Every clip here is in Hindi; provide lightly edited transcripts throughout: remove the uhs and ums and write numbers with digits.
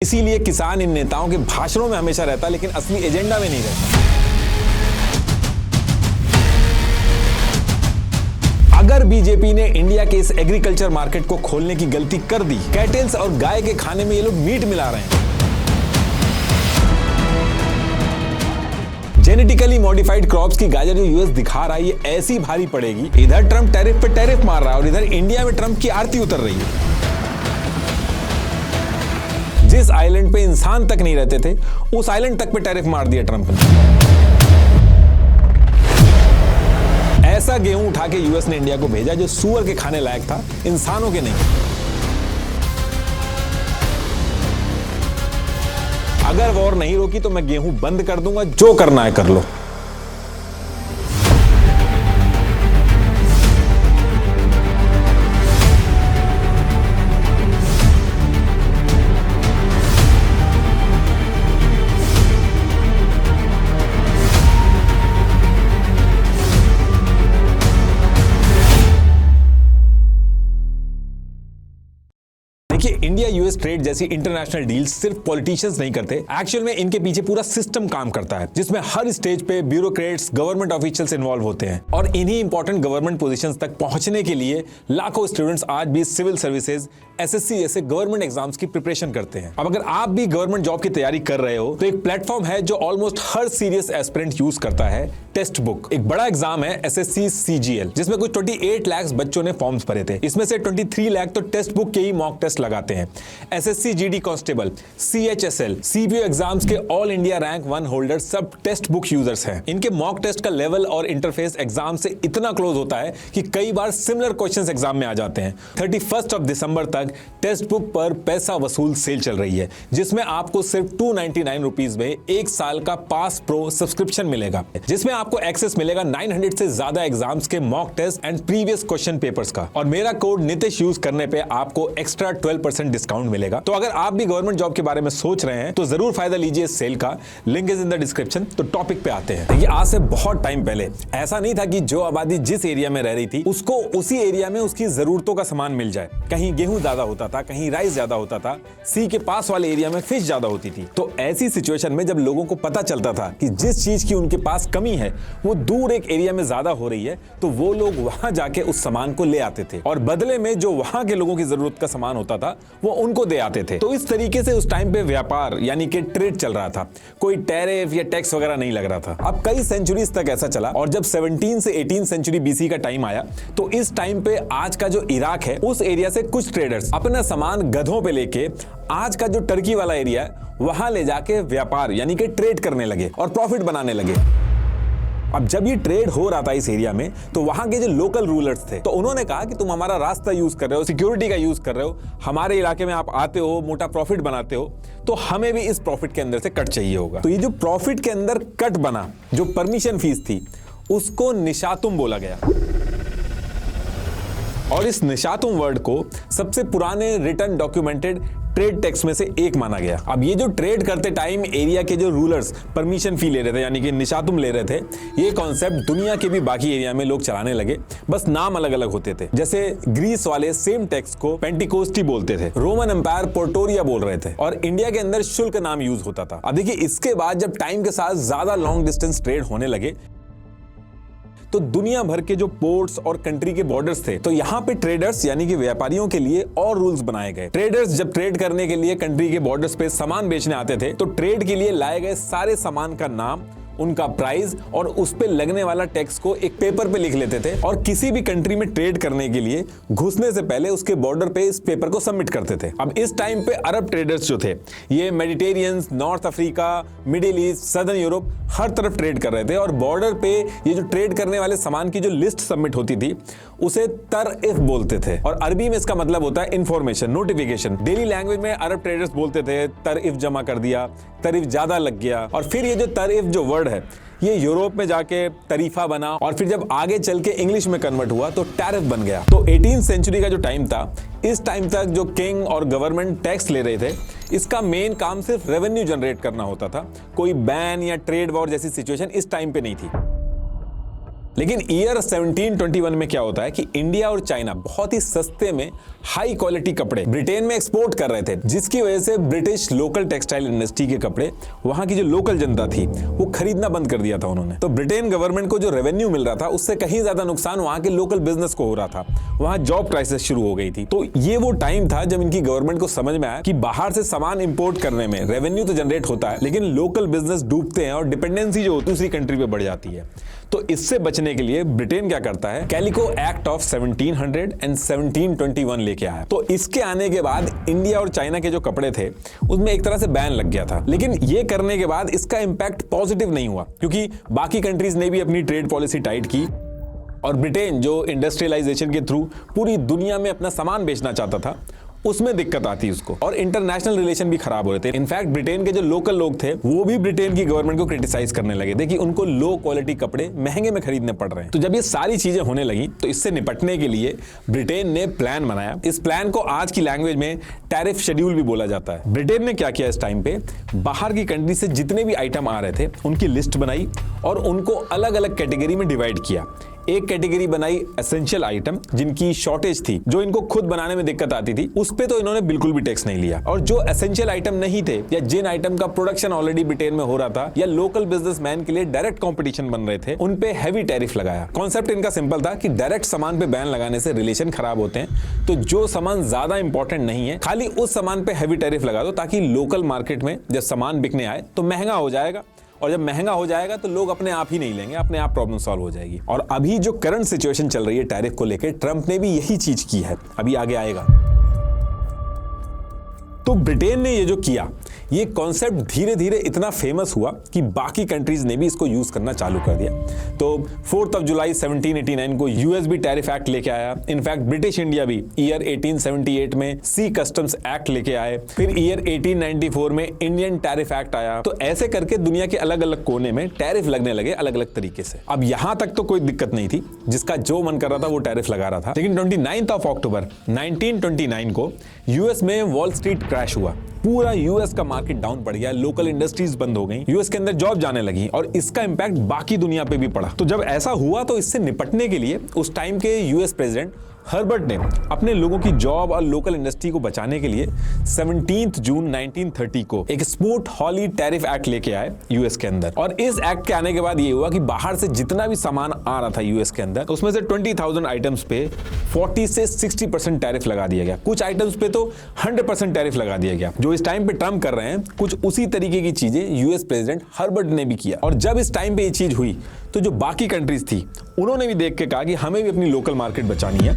इसीलिए किसान इन नेताओं के भाषणों में हमेशा रहता, लेकिन असली एजेंडा में नहीं रहता। अगर बीजेपी ने इंडिया के इस एग्रीकल्चर मार्केट को खोलने की गलती कर दी, कैटल्स और गाय के खाने में ये लोग मीट मिला रहे हैं, जेनेटिकली मॉडिफाइड क्रॉप्स की गाजर जो यूएस दिखा रहा है ये ऐसी भारी पड़ेगी। इधर ट्रंप टैरिफ पे टैरिफ मार रहा है और इधर इंडिया में ट्रंप की आरती उतर रही है। जिस आइलैंड पे इंसान तक नहीं रहते थे, उस आइलैंड तक पे टैरिफ मार दिया ट्रंप ने। ऐसा गेहूं उठा के यूएस ने इंडिया को भेजा जो सूअर के खाने लायक था, इंसानों के नहीं। अगर वॉर नहीं रोकी तो मैं गेहूं बंद कर दूंगा, जो करना है कर लो। इंडिया यूएस ट्रेड जैसी इंटरनेशनल डील्स सिर्फ पॉलिटिशियंस नहीं करते, एक्चुअल में इनके पीछे पूरा सिस्टम काम करता है, जिसमें हर स्टेज पे ब्यूरोक्रेट्स, गवर्नमेंट ऑफिशियल्स इन्वॉल्व होते हैं और इन्हीं इंपॉर्टेंट गवर्नमेंट पोजीशंस तक पहुंचने के लिए लाखों स्टूडेंट्स आज भी सिविल सर्विसेज, एसएससी जैसे गवर्नमेंट एग्जाम्स की प्रिपरेशन करते हैं। अब अगर आप भी गवर्नमेंट जॉब की तैयारी कर रहे हो तो एक प्लेटफॉर्म है जो ऑलमोस्ट हर सीरियस एस्पिरेंट यूज करता है, टेस्ट बुक। एक बड़ा एग्जाम है एसएससी सीजीएल, जिसमें कुछ 28 लाख बच्चों ने फॉर्म्स भरे थे। इसमें से 23 लाख तो टेस्ट बुक के ही मॉक टेस्ट लगाते हैं। SSC GD constable, CHSL, CBO exams के ऑल इंडिया रैंक 1 होल्डर सब टेस्ट बुक यूजर्स हैं। इनके मॉक टेस्ट का लेवल और इंटरफेस एग्जाम से इतना क्लोज होता है कि कई बार सिमिलर क्वेश्चंस एग्जाम में आ जाते हैं। 31 दिसंबर तक टेस्ट बुक पर पैसा वसूल सेल चल रही है, जिसमें आपको सिर्फ 299 रुपीज में 1 साल का पास प्रो सब्सक्रिप्शन मिलेगा, जिसमें आपको एक्सेस मिलेगा 900 से ज्यादा एग्जाम्स के mock test and previous question papers का। और मेरा कोड नितिश यूज करने पे आपको एक्स्ट्रा 12% डिस्काउंट मिलेगा। तो अगर आप भी गवर्नमेंट जॉब के बारे में सोच रहे हैं तो जरूर फायदा लीजिए इस सेल का। Link is in the description. तो टॉपिक पे आते हैं। देखिए, आज से बहुत टाइम पहले ऐसा नहीं था कि जो आबादी जिस एरिया में रह रही थी उसको उसी एरिया में उसकी जरूरतों का सामान मिल जाए। कहीं गेहूं ज्यादा होता था, कहीं राइस ज्यादा होता था, सी के पास वाले एरिया में फिश ज्यादा होती थी। तो ऐसी सिचुएशन में जब लोगों को पता चलता था कि जिस चीज की उनके पास कमी है वो दूर एक एरिया में ज्यादा हो रही है, तो वो लोग वहां जाके उस सामान को ले आते थे और बदले में जो वहां के लोगों की जरूरत का सामान होता था वो उनको दे आते थे। तो इस तरीके से उस टाइम पे व्यापार यानी कि ट्रेड चल रहा था। कोई टैरिफ या टैक्स वगैरह नहीं लग रहा था। अब कई सेंचुरीज तक ऐसा चला और जब 17 से 18 सेंचुरी बीसी का टाइम आया तो इस टाइम पे आज का जो इराक है उस एरिया से कुछ ट्रेडर्स अपना सामान गधों पे लेके आज का जो टर्की वाला एरिया है वहां ले जाके व्यापार यानी कि ट्रेड करने लगे और प्रॉफिट बनाने लगे। अब जब ये ट्रेड हो रहा था इस एरिया में तो वहां के जो लोकल रूलर्स थे तो उन्होंने कहा कि तुम हमारा रास्ता यूज कर रहे हो, सिक्योरिटी का यूज कर रहे हो, हमारे इलाके में आप आते हो, मोटा प्रॉफिट बनाते हो, तो हमें भी इस प्रॉफिट के अंदर से कट चाहिए होगा। तो ये जो प्रॉफिट के अंदर कट बना, जो परमिशन फीस थी, उसको निशातुम बोला गया। और इस निशातुम वर्ड को सबसे पुराने रिटन डॉक्यूमेंटेड ट्रेड टैक्स में से एक माना गया। अब ये जो ट्रेड करते टाइम एरिया के जो रूलर्स परमिशन फी ले रहे थे यानी कि निशातुम ले रहे थे, ये कॉन्सेप्ट दुनिया के भी बाकी एरिया में लोग चलाने लगे, बस नाम अलग अलग होते थे। जैसे ग्रीस वाले सेम टैक्स को पेंटिकोस्टी बोलते थे, रोमन एम्पायर पोर्टोरिया बोल रहे थे और इंडिया के अंदर शुल्क नाम यूज होता था। अब देखिए, इसके बाद जब टाइम के साथ ज्यादा लॉन्ग डिस्टेंस ट्रेड होने लगे तो दुनिया भर के जो पोर्ट्स और कंट्री के बॉर्डर्स थे, तो यहाँ पे ट्रेडर्स यानी कि व्यापारियों के लिए और रूल्स बनाए गए। ट्रेडर्स जब ट्रेड करने के लिए कंट्री के बॉर्डर्स पे सामान बेचने आते थे तो ट्रेड के लिए लाए गए सारे सामान का नाम, उनका प्राइस और उस पे लगने वाला टैक्स को एक पेपर पे लिख लेते थे और किसी भी कंट्री में ट्रेड करने के लिए घुसने से पहले उसके बॉर्डर पे इस पेपर को सबमिट करते थे। अब इस टाइम पे अरब ट्रेडर्स जो थे, ये Mediterraneans, North Africa, Middle East, Southern Europe हर तरफ ट्रेड कर रहे थे और बॉर्डर पे ये जो ट्रेड करने वाले सामान की जो लिस्ट सबमिट होती थी उसे तरइफ बोलते थे और अरबी में इसका मतलब होता है इंफॉर्मेशन, नोटिफिकेशन। डेली लैंग्वेज में अरब ट्रेडर्स बोलते थे तरइफ जमा कर दिया, तरइफ ज्यादा लग गया। और फिर ये जो तरइफ जो वर्ड है ये यूरोप में जाके तरीफा बना और फिर जब आगे चल के इंग्लिश में कन्वर्ट हुआ तो टैरिफ बन गया। तो 18th सेंचुरी का जो टाइम था, इस टाइम तक जो किंग और गवर्नमेंट टैक्स ले रहे थे, इसका मेन काम सिर्फ रेवेन्यू जनरेट करना होता था। कोई बैन या ट्रेड वॉर जैसी सिचुएशन इस टाइम पे नहीं थी। लेकिन ईयर 1721 में क्या होता है कि इंडिया और चाइना बहुत ही सस्ते में हाई क्वालिटी कपड़े ब्रिटेन में एक्सपोर्ट कर रहे थे, जिसकी वजह से ब्रिटिश लोकल टेक्सटाइल इंडस्ट्री के कपड़े वहां की जो लोकल जनता थी वो खरीदना बंद कर दिया था उन्होंने। तो ब्रिटेन गवर्नमेंट को जो रेवेन्यू मिल रहा था उससे कहीं ज्यादा नुकसान वहां के लोकल बिजनेस को हो रहा था। वहां जॉब क्राइसिस शुरू हो गई थी। तो ये वो टाइम था जब इनकी गवर्नमेंट को समझ में आया कि बाहर से सामान इंपोर्ट करने में रेवेन्यू तो जनरेट होता है, लेकिन लोकल बिजनेस डूबते हैं और डिपेंडेंसी जो दूसरी कंट्री पे बढ़ जाती है। तो इससे बचने के लिए ब्रिटेन क्या करता है, कैलिको एक्ट ऑफ 1700 एंड 1721 लेके आया। तो इसके आने के बाद इंडिया और चाइना के जो कपड़े थे उसमें एक तरह से बैन लग गया था। लेकिन ये करने के बाद इसका इंपैक्ट पॉजिटिव नहीं हुआ, क्योंकि बाकी कंट्रीज ने भी अपनी ट्रेड पॉलिसी टाइट की और ब्रिटेन जो इंडस्ट्रियलाइजेशन के थ्रू पूरी दुनिया में अपना सामान बेचना चाहता था उसमें दिक्कत आती उसको, और इंटरनेशनल रिलेशन भी खराब हो रहे थे। इनफैक्ट ब्रिटेन के जो लोकल लोग थे वो भी ब्रिटेन की गवर्नमेंट को क्रिटिसाइज करने लगे थे कि उनको लो क्वालिटी कपड़े महंगे में खरीदने पड़ रहे हैं। तो जब ये सारी चीजें होने लगी तो इससे निपटने के लिए ब्रिटेन ने प्लान बनाया। इस प्लान को आज की लैंग्वेज में टैरिफ शेड्यूल भी बोला जाता है। ब्रिटेन ने क्या किया, इस टाइम पे बाहर की कंट्री से जितने भी आइटम आ रहे थे उनकी लिस्ट बनाई और उनको अलग अलग कैटेगरी में डिवाइड किया। एक कैटेगरी बनाई एसेंशियल आइटम जिनकी शॉर्टेज थी, जो इनको खुद बनाने में दिक्कत आती थी, उस पे तो इन्होंने बिल्कुल भी टैक्स नहीं लिया। और जो एसेंशियल आइटम नहीं थे या जिन आइटम का प्रोडक्शन ऑलरेडी ब्रिटेन में हो रहा था या लोकल बिजनेसमैन के लिए डायरेक्ट कंपटीशन बन रहे थे, उन पे हैवी टैरिफ लगाया। कॉन्सेप्ट इनका सिंपल था कि डायरेक्ट सामान पे बैन लगाने से रिलेशन खराब होते हैं, तो जो सामान ज्यादा इंपॉर्टेंट नहीं है खाली उस सामान पे हैवी टैरिफ लगा दो, ताकि लोकल मार्केट में जब सामान बिकने आए तो महंगा हो जाएगा, और जब महंगा हो जाएगा तो लोग अपने आप ही नहीं लेंगे, अपने आप प्रॉब्लम सॉल्व हो जाएगी। और अभी जो करंट सिचुएशन चल रही है टैरिफ को लेकर, ट्रंप ने भी यही चीज की है, अभी आगे आएगा। तो ब्रिटेन ने ये जो किया, ये कॉन्सेप्ट धीरे धीरे इतना फेमस हुआ कि बाकी कंट्रीज ने भी इसको यूज करना चालू कर दिया। तो 4 जुलाई 1789 को यूएस भी टैरिफ एक्ट लेके आया। इनफैक्ट ब्रिटिश इंडिया भी ईयर 1878 में सी कस्टम्स एक्ट लेके आए। फिर ईयर 1894 में इंडियन टैरिफ एक्ट आया। तो ऐसे करके दुनिया के अलग अलग कोने में टैरिफ लगने लगे अलग अलग तरीके से। अब यहां तक तो कोई दिक्कत नहीं थी, जिसका जो मन कर रहा था वो टैरिफ लगा रहा था। लेकिन 29 अक्टूबर 1929 को यूएस में वॉल स्ट्रीट क्रैश हुआ। पूरा यूएस का मार्केट डाउन पड़ गया, लोकल इंडस्ट्रीज बंद हो गई, यूएस के अंदर जॉब जाने लगी और इसका इंपैक्ट बाकी दुनिया पे भी पड़ा। तो जब ऐसा हुआ तो इससे निपटने के लिए उस टाइम के यूएस प्रेसिडेंट हर्बर्ट ने अपने लोगों की जॉब और लोकल इंडस्ट्री को बचाने के लिए 17 जून 1930 को एक स्मूथ हॉली टैरिफ एक्ट लेके आए यूएस के अंदर। और इस एक्ट के आने के बाद ये हुआ कि बाहर से जितना भी सामान आ रहा था यूएस के अंदर, उसमें से 20,000 आइटम्स पे 40 से 60% टैरिफ लगा दिया गया। कुछ आइटम्स पे तो 100% टैरिफ लगा दिया गया। जो इस टाइम पे ट्रम्प कर रहे हैं, कुछ उसी तरीके की चीजें यूएस प्रेसिडेंट हर्बर्ट ने भी किया। और जब इस टाइम पे ये चीज हुई तो जो बाकी कंट्रीज थी उन्होंने भी देख के कहा कि हमें भी अपनी लोकल मार्केट बचानी है।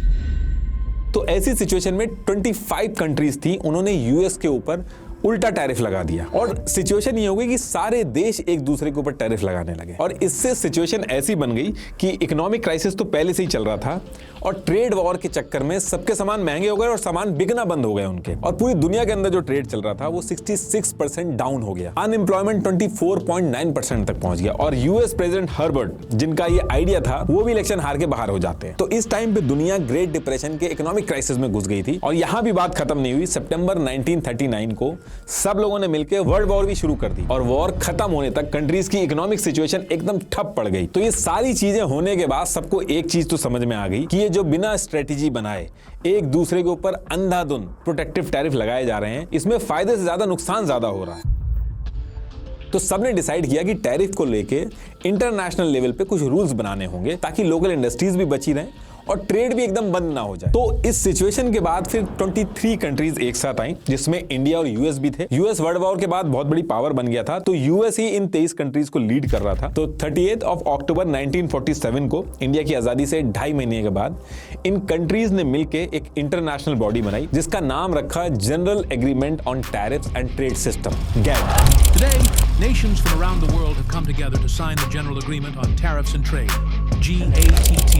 तो ऐसी सिचुएशन में 25 कंट्रीज थी, उन्होंने यूएस के ऊपर उल्टा टैरिफ लगा दिया। और सिचुएशन ये हो गई कि सारे देश एक दूसरे के ऊपर टैरिफ लगाने लगे। और इससे सिचुएशन ऐसी बन गई कि इकोनॉमिक क्राइसिस तो पहले से ही चल रहा था और ट्रेड वॉर के चक्कर में सबके सामान महंगे हो गए और सामान बिकना बंद हो गए उनके। और पूरी दुनिया के अंदर जो ट्रेड चल रहा था वो 66% डाउन हो गया। अनएम्प्लॉयमेंट 24.9% तक पहुंच गया। और यूएस प्रेसिडेंट हर्बर्ट, जिनका ये आइडिया था, वो भी इलेक्शन हार के बाहर हो जाते हैं। तो इस टाइम पे दुनिया ग्रेट डिप्रेशन के इकोनॉमिक क्राइसिस में घुस गई थी। और यहां भी बात खत्म नहीं हुई। सितंबर 1939 को सब लोगों ने मिलकर वर्ल्ड वॉर भी शुरू कर दी और वॉर खत्म होने तक कंट्रीज की इकोनॉमिक सिचुएशन एकदम ठप पड़ गई। तो ये सारी चीजें होने के बाद सबको एक चीज तो समझ में आ गई कि ये जो बिना स्ट्रेटेजी बनाए एक दूसरे के ऊपर अंधाधुंध प्रोटेक्टिव टैरिफ लगाए जा रहे हैं, इसमें फायदे से ज्यादा नुकसान ज्यादा हो रहा है। तो सबने डिसाइड किया कि टैरिफ को लेके इंटरनेशनल लेवल पे कुछ रूल्स बनाने होंगे ताकि लोकल इंडस्ट्रीज भी बची रहें और ट्रेड भी एकदम बंद ना हो जाए। तो इस सिचुएशन के बाद फिर 23 कंट्रीज एक साथ आई, जिसमें इंडिया और यूएस भी थे। यूएस वर्ल्ड वॉर के बाद बहुत बड़ी पावर बन गया था, तो यूएस ही इन 23 कंट्रीज को लीड कर रहा था। तो 30 अक्टूबर 1947 को इंडिया की आजादी से 2.5 महीने के बाद इन कंट्रीज ने मिलकर एक इंटरनेशनल बॉडी बनाई, जिसका नाम रखा general agreement on tariffs and trade system, GATT. Today, nations from around the world have come together to sign the General Agreement on Tariffs and Trade, GATT,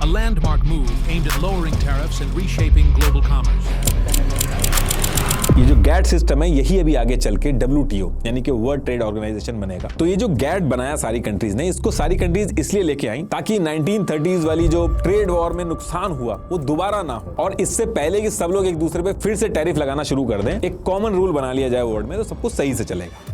a landmark move aimed at lowering tariffs and reshaping global commerce. ये जो गैट सिस्टम है यही अभी आगे चल के WTO यानी कि वर्ल्ड ट्रेड ऑर्गेनाइजेशन बनेगा। तो ये जो गैट बनाया सारी कंट्रीज ने, इसको सारी कंट्रीज इसलिए लेके आई ताकि 1930s वाली जो ट्रेड वॉर में नुकसान हुआ वो दोबारा ना हो। और इससे पहले कि सब लोग एक दूसरे पे फिर से टैरिफ लगाना शुरू कर दें, एक कॉमन रूल बना लिया जाए वर्ल्ड में, तो सब कुछ सही से चलेगा।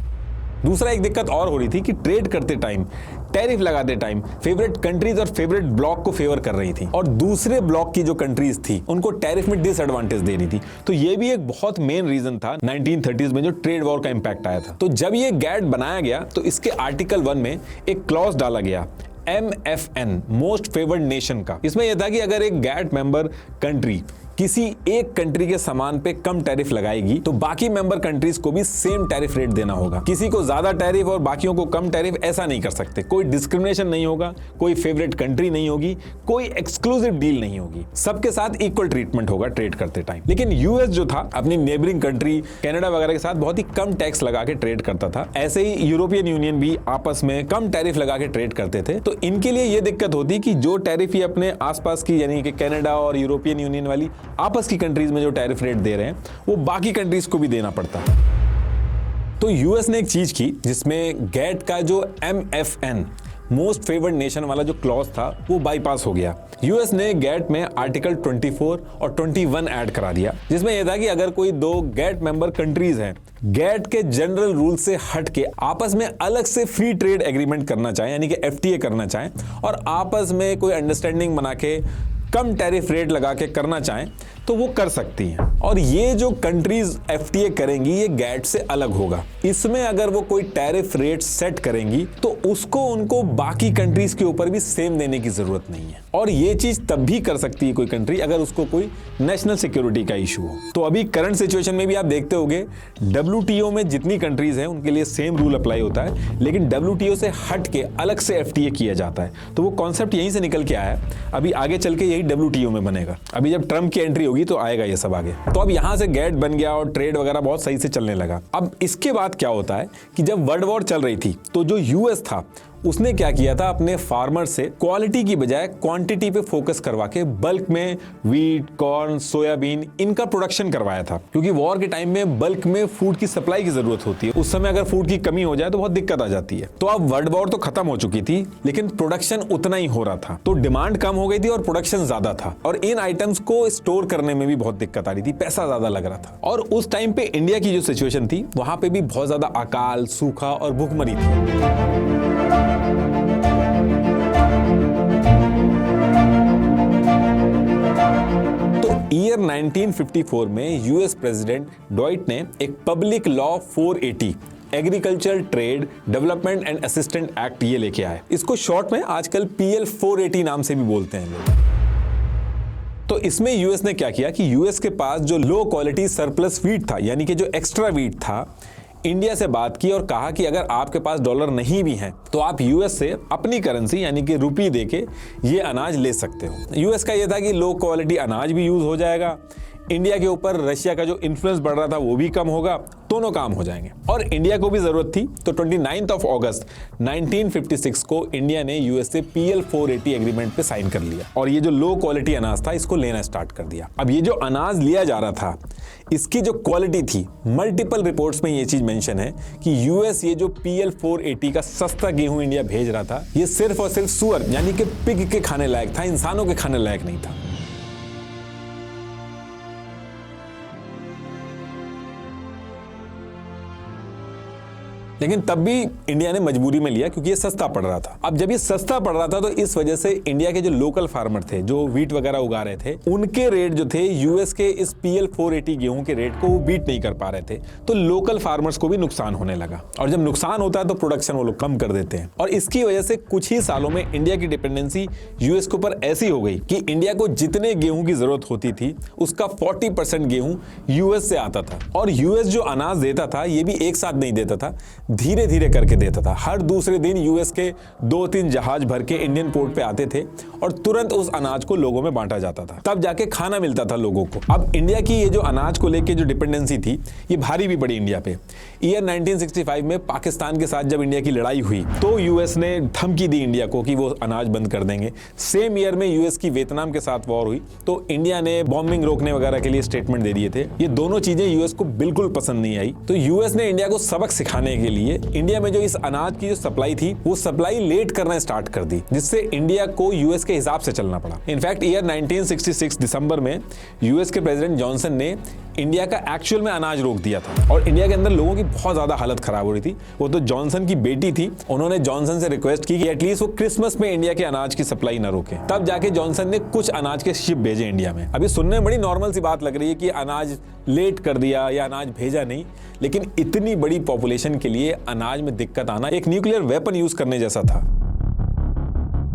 दूसरा एक दिक्कत और हो रही थी कि ट्रेड करते टाइम, टैरिफ लगाते टाइम फेवरेट कंट्रीज और फेवरेट ब्लॉक को फेवर कर रही थी और दूसरे ब्लॉक की जो कंट्रीज थी उनको टैरिफ में डिसएडवांटेज दे रही थी। तो ये भी एक बहुत मेन रीजन था 1930s में जो ट्रेड वॉर का इंपैक्ट आया था। तो जब ये गैट बनाया गया तो इसके आर्टिकल 1 में एक क्लॉज डाला गया MFN, मोस्ट फेवर्ड नेशन का। इसमें यह था कि अगर एक गैट मेंबर कंट्री किसी एक कंट्री के सामान पे कम टैरिफ लगाएगी तो बाकी मेंबर कंट्रीज को भी सेम टैरिफ रेट देना होगा। किसी को ज्यादा टैरिफ और बाकियों को कम टैरिफ ऐसा नहीं कर सकते। कोई डिस्क्रिमिनेशन नहीं होगा, कोई फेवरेट कंट्री नहीं होगी, कोई एक्सक्लूसिव डील नहीं होगी, सबके साथ इक्वल ट्रीटमेंट होगा ट्रेड करते टाइम। लेकिन यूएस जो था अपनी नेबरिंग कंट्री कनाडा वगैरह के साथ बहुत ही कम टैक्स लगा के ट्रेड करता था। ऐसे ही यूरोपियन यूनियन भी आपस में कम टैरिफ लगा के ट्रेड करते थे। तो इनके लिए यह दिक्कत होती कि जो टैरिफ ये अपने आसपास की यानी कि कनाडा और यूरोपियन यूनियन वाली आपस की कंट्रीज में जो टैरिफ रेट दे रहे हैं वो बाकी कंट्रीज को भी देना पड़ता है। तो यूएस ने एक चीज की जिसमें गैट का जो MFN, मोस्ट फेवर्ड नेशन वाला जो क्लॉज था वो बाईपास हो गया। यूएस ने गैट में आर्टिकल 24 और 21 ऐड करा दिया, जिसमें यह था कि अगर कोई दो गैट मेंबर कंट्रीज हैं, गैट के जनरल रूल से हट के आपस में अलग से फ्री ट्रेड एग्रीमेंट करना चाहें यानी कि FTA करना चाहें और आपस में कोई अंडरस्टैंडिंग बना के कम टैरिफ रेट लगा के करना चाहें तो वो कर सकती हैं। और ये जो कंट्रीज FTA करेंगी ये गैट से अलग होगा। इसमें अगर वो कोई टैरिफ रेट सेट करेंगी तो उसको उनको बाकी कंट्रीज के ऊपर भी सेम देने की जरूरत नहीं है। और ये चीज तब भी कर सकती है कोई कंट्री अगर उसको कोई नेशनल सिक्योरिटी का इशू हो। तो अभी करंट सिचुएशन में भी आप देखते होंगे WTO में जितनी कंट्रीज हैं उनके लिए सेम रूल अप्लाई होता है, लेकिन WTO से हट के अलग से FTA किया जाता है। तो वो कॉन्सेप्ट यहीं से निकल के आया है। अभी आगे चल के यही WTO में बनेगा। अभी जब ट्रम्प की एंट्री होगी तो आएगा ये सब आगे। तो अब यहां से गैट बन गया और ट्रेड वगैरह बहुत सही से चलने लगा। अब इसके बाद क्या होता है कि जब वर्ल्ड वॉर चल रही थी तो जो यूएस था उसने क्या किया था, अपने फार्मर से क्वालिटी की बजाय क्वांटिटी पे फोकस करवा के बल्क में वीट, कॉर्न, सोयाबीन इनका प्रोडक्शन करवाया था। क्योंकि वॉर के टाइम में बल्क में फूड की सप्लाई की जरूरत होती है। उस समय अगर फूड की कमी हो जाए तो बहुत दिक्कत आ जाती है। तो अब वर्ल्ड वॉर तो खत्म हो चुकी थी लेकिन प्रोडक्शन उतना ही हो रहा था, तो डिमांड कम हो गई थी और प्रोडक्शन ज्यादा था और इन आइटम्स को स्टोर करने में भी बहुत दिक्कत आ रही थी, पैसा ज्यादा लग रहा था। और उस टाइम पे इंडिया की जो सिचुएशन थी वहां पे भी बहुत ज्यादा अकाल, सूखा और भूखमरी थी। ईयर 1954 में यूएस प्रेसिडेंट डॉइट ने एक public law 480 agriculture trade development and assistant act ये लेके आए। इसको शॉर्ट में आजकल PL 480 नाम से भी बोलते हैं लोग। तो इसमें यूएस ने क्या किया कि यूएस के पास जो लो क्वालिटी सरप्लस वीट था यानी कि जो एक्स्ट्रा वीट था, इंडिया से बात की और कहा कि अगर आपके पास डॉलर नहीं भी है तो आप यूएस से अपनी करेंसी यानी कि रुपी देके ये अनाज ले सकते हो। यूएस का ये था कि लो क्वालिटी अनाज भी यूज हो जाएगा, इंडिया के ऊपर रशिया का जो इन्फ्लुएंस बढ़ रहा था वो भी कम होगा, दोनों काम हो जाएंगे। और इंडिया को भी जरूरत थी। तो 29 अगस्त 1956 को इंडिया ने यूएस से PL 480 एग्रीमेंट पे साइन कर लिया और ये जो लो क्वालिटी अनाज था इसको लेना स्टार्ट कर दिया। अब ये जो अनाज लिया जा रहा था इसकी जो क्वालिटी थी, मल्टीपल रिपोर्ट्स में ये चीज मेंशन है कि यूएस ये जो PL 480 का सस्ता गेहूं इंडिया भेज रहा था ये सिर्फ और सिर्फ सुअर यानी कि पिग के खाने लायक था, इंसानों के खाने लायक नहीं था। लेकिन तब भी इंडिया ने मजबूरी में लिया क्योंकि ये सस्ता पड़ रहा था। अब जब ये सस्ता पड़ रहा था तो इस वजह से इंडिया के जो लोकल फार्मर थे जो वीट वगैरह उगा रहे थे उनके रेट जो थे यूएस के इस PL 480 गेहूं के रेट को वो बीट नहीं कर पा रहे थे। तो लोकल फार्मर्स को भी नुकसान होने लगा और जब नुकसान होता है तो प्रोडक्शन वो लोग कम कर देते हैं। और इसकी वजह से कुछ ही सालों में इंडिया की डिपेंडेंसी यूएस के ऊपर ऐसी हो गई कि इंडिया को जितने गेहूं की जरूरत होती थी उसका 40% गेहूं यूएस से आता था। और यूएस जो अनाज देता था ये भी एक साथ नहीं देता था, धीरे धीरे करके देता था। हर दूसरे दिन यूएस के 2-3 जहाज भर के इंडियन पोर्ट पे आते थे और तुरंत उस अनाज को लोगों में बांटा जाता था, तब जाके खाना मिलता था लोगों को। अब इंडिया की ये जो अनाज को लेके जो डिपेंडेंसी थी ये भारी भी पड़ी इंडिया पे। ईयर 1965 में पाकिस्तान के साथ जब इंडिया की लड़ाई हुई तो यूएस ने धमकी दी इंडिया को कि वो अनाज बंद कर देंगे। सेम ईयर में यूएस की वियतनाम के साथ वॉर हुई तो इंडिया ने बॉम्बिंग रोकने वगैरह के लिए स्टेटमेंट दे दिए थे। ये दोनों चीजें यूएस को बिल्कुल पसंद नहीं आई। तो यूएस ने इंडिया को सबक सिखाने के लिए इंडिया में जो इस अनाज की जो सप्लाई थी वो सप्लाई लेट करना स्टार्ट कर दी, जिससे इंडिया को यूएस के हिसाब से चलना पड़ा। इनफैक्ट ईयर 1966 दिसंबर में यूएस के प्रेसिडेंट जॉनसन ने इंडिया का एक्चुअल में अनाज रोक दिया था और इंडिया के अंदर लोगों की बहुत ज्यादा हालत खराब हो रही थी। वो तो जॉनसन की बेटी थी, उन्होंने जॉनसन से रिक्वेस्ट की कि एटलीस्ट वो क्रिसमस में इंडिया के अनाज की सप्लाई ना रोके। तब जाके जॉनसन ने कुछ अनाज के शिप भेजे इंडिया में। अभी सुनने में बड़ी नॉर्मल सी बात लग रही है कि अनाज लेट कर दिया या अनाज भेजा नहीं, लेकिन इतनी बड़ी पॉपुलेशन के लिए अनाज में दिक्कत आना एक न्यूक्लियर वेपन यूज करने जैसा था।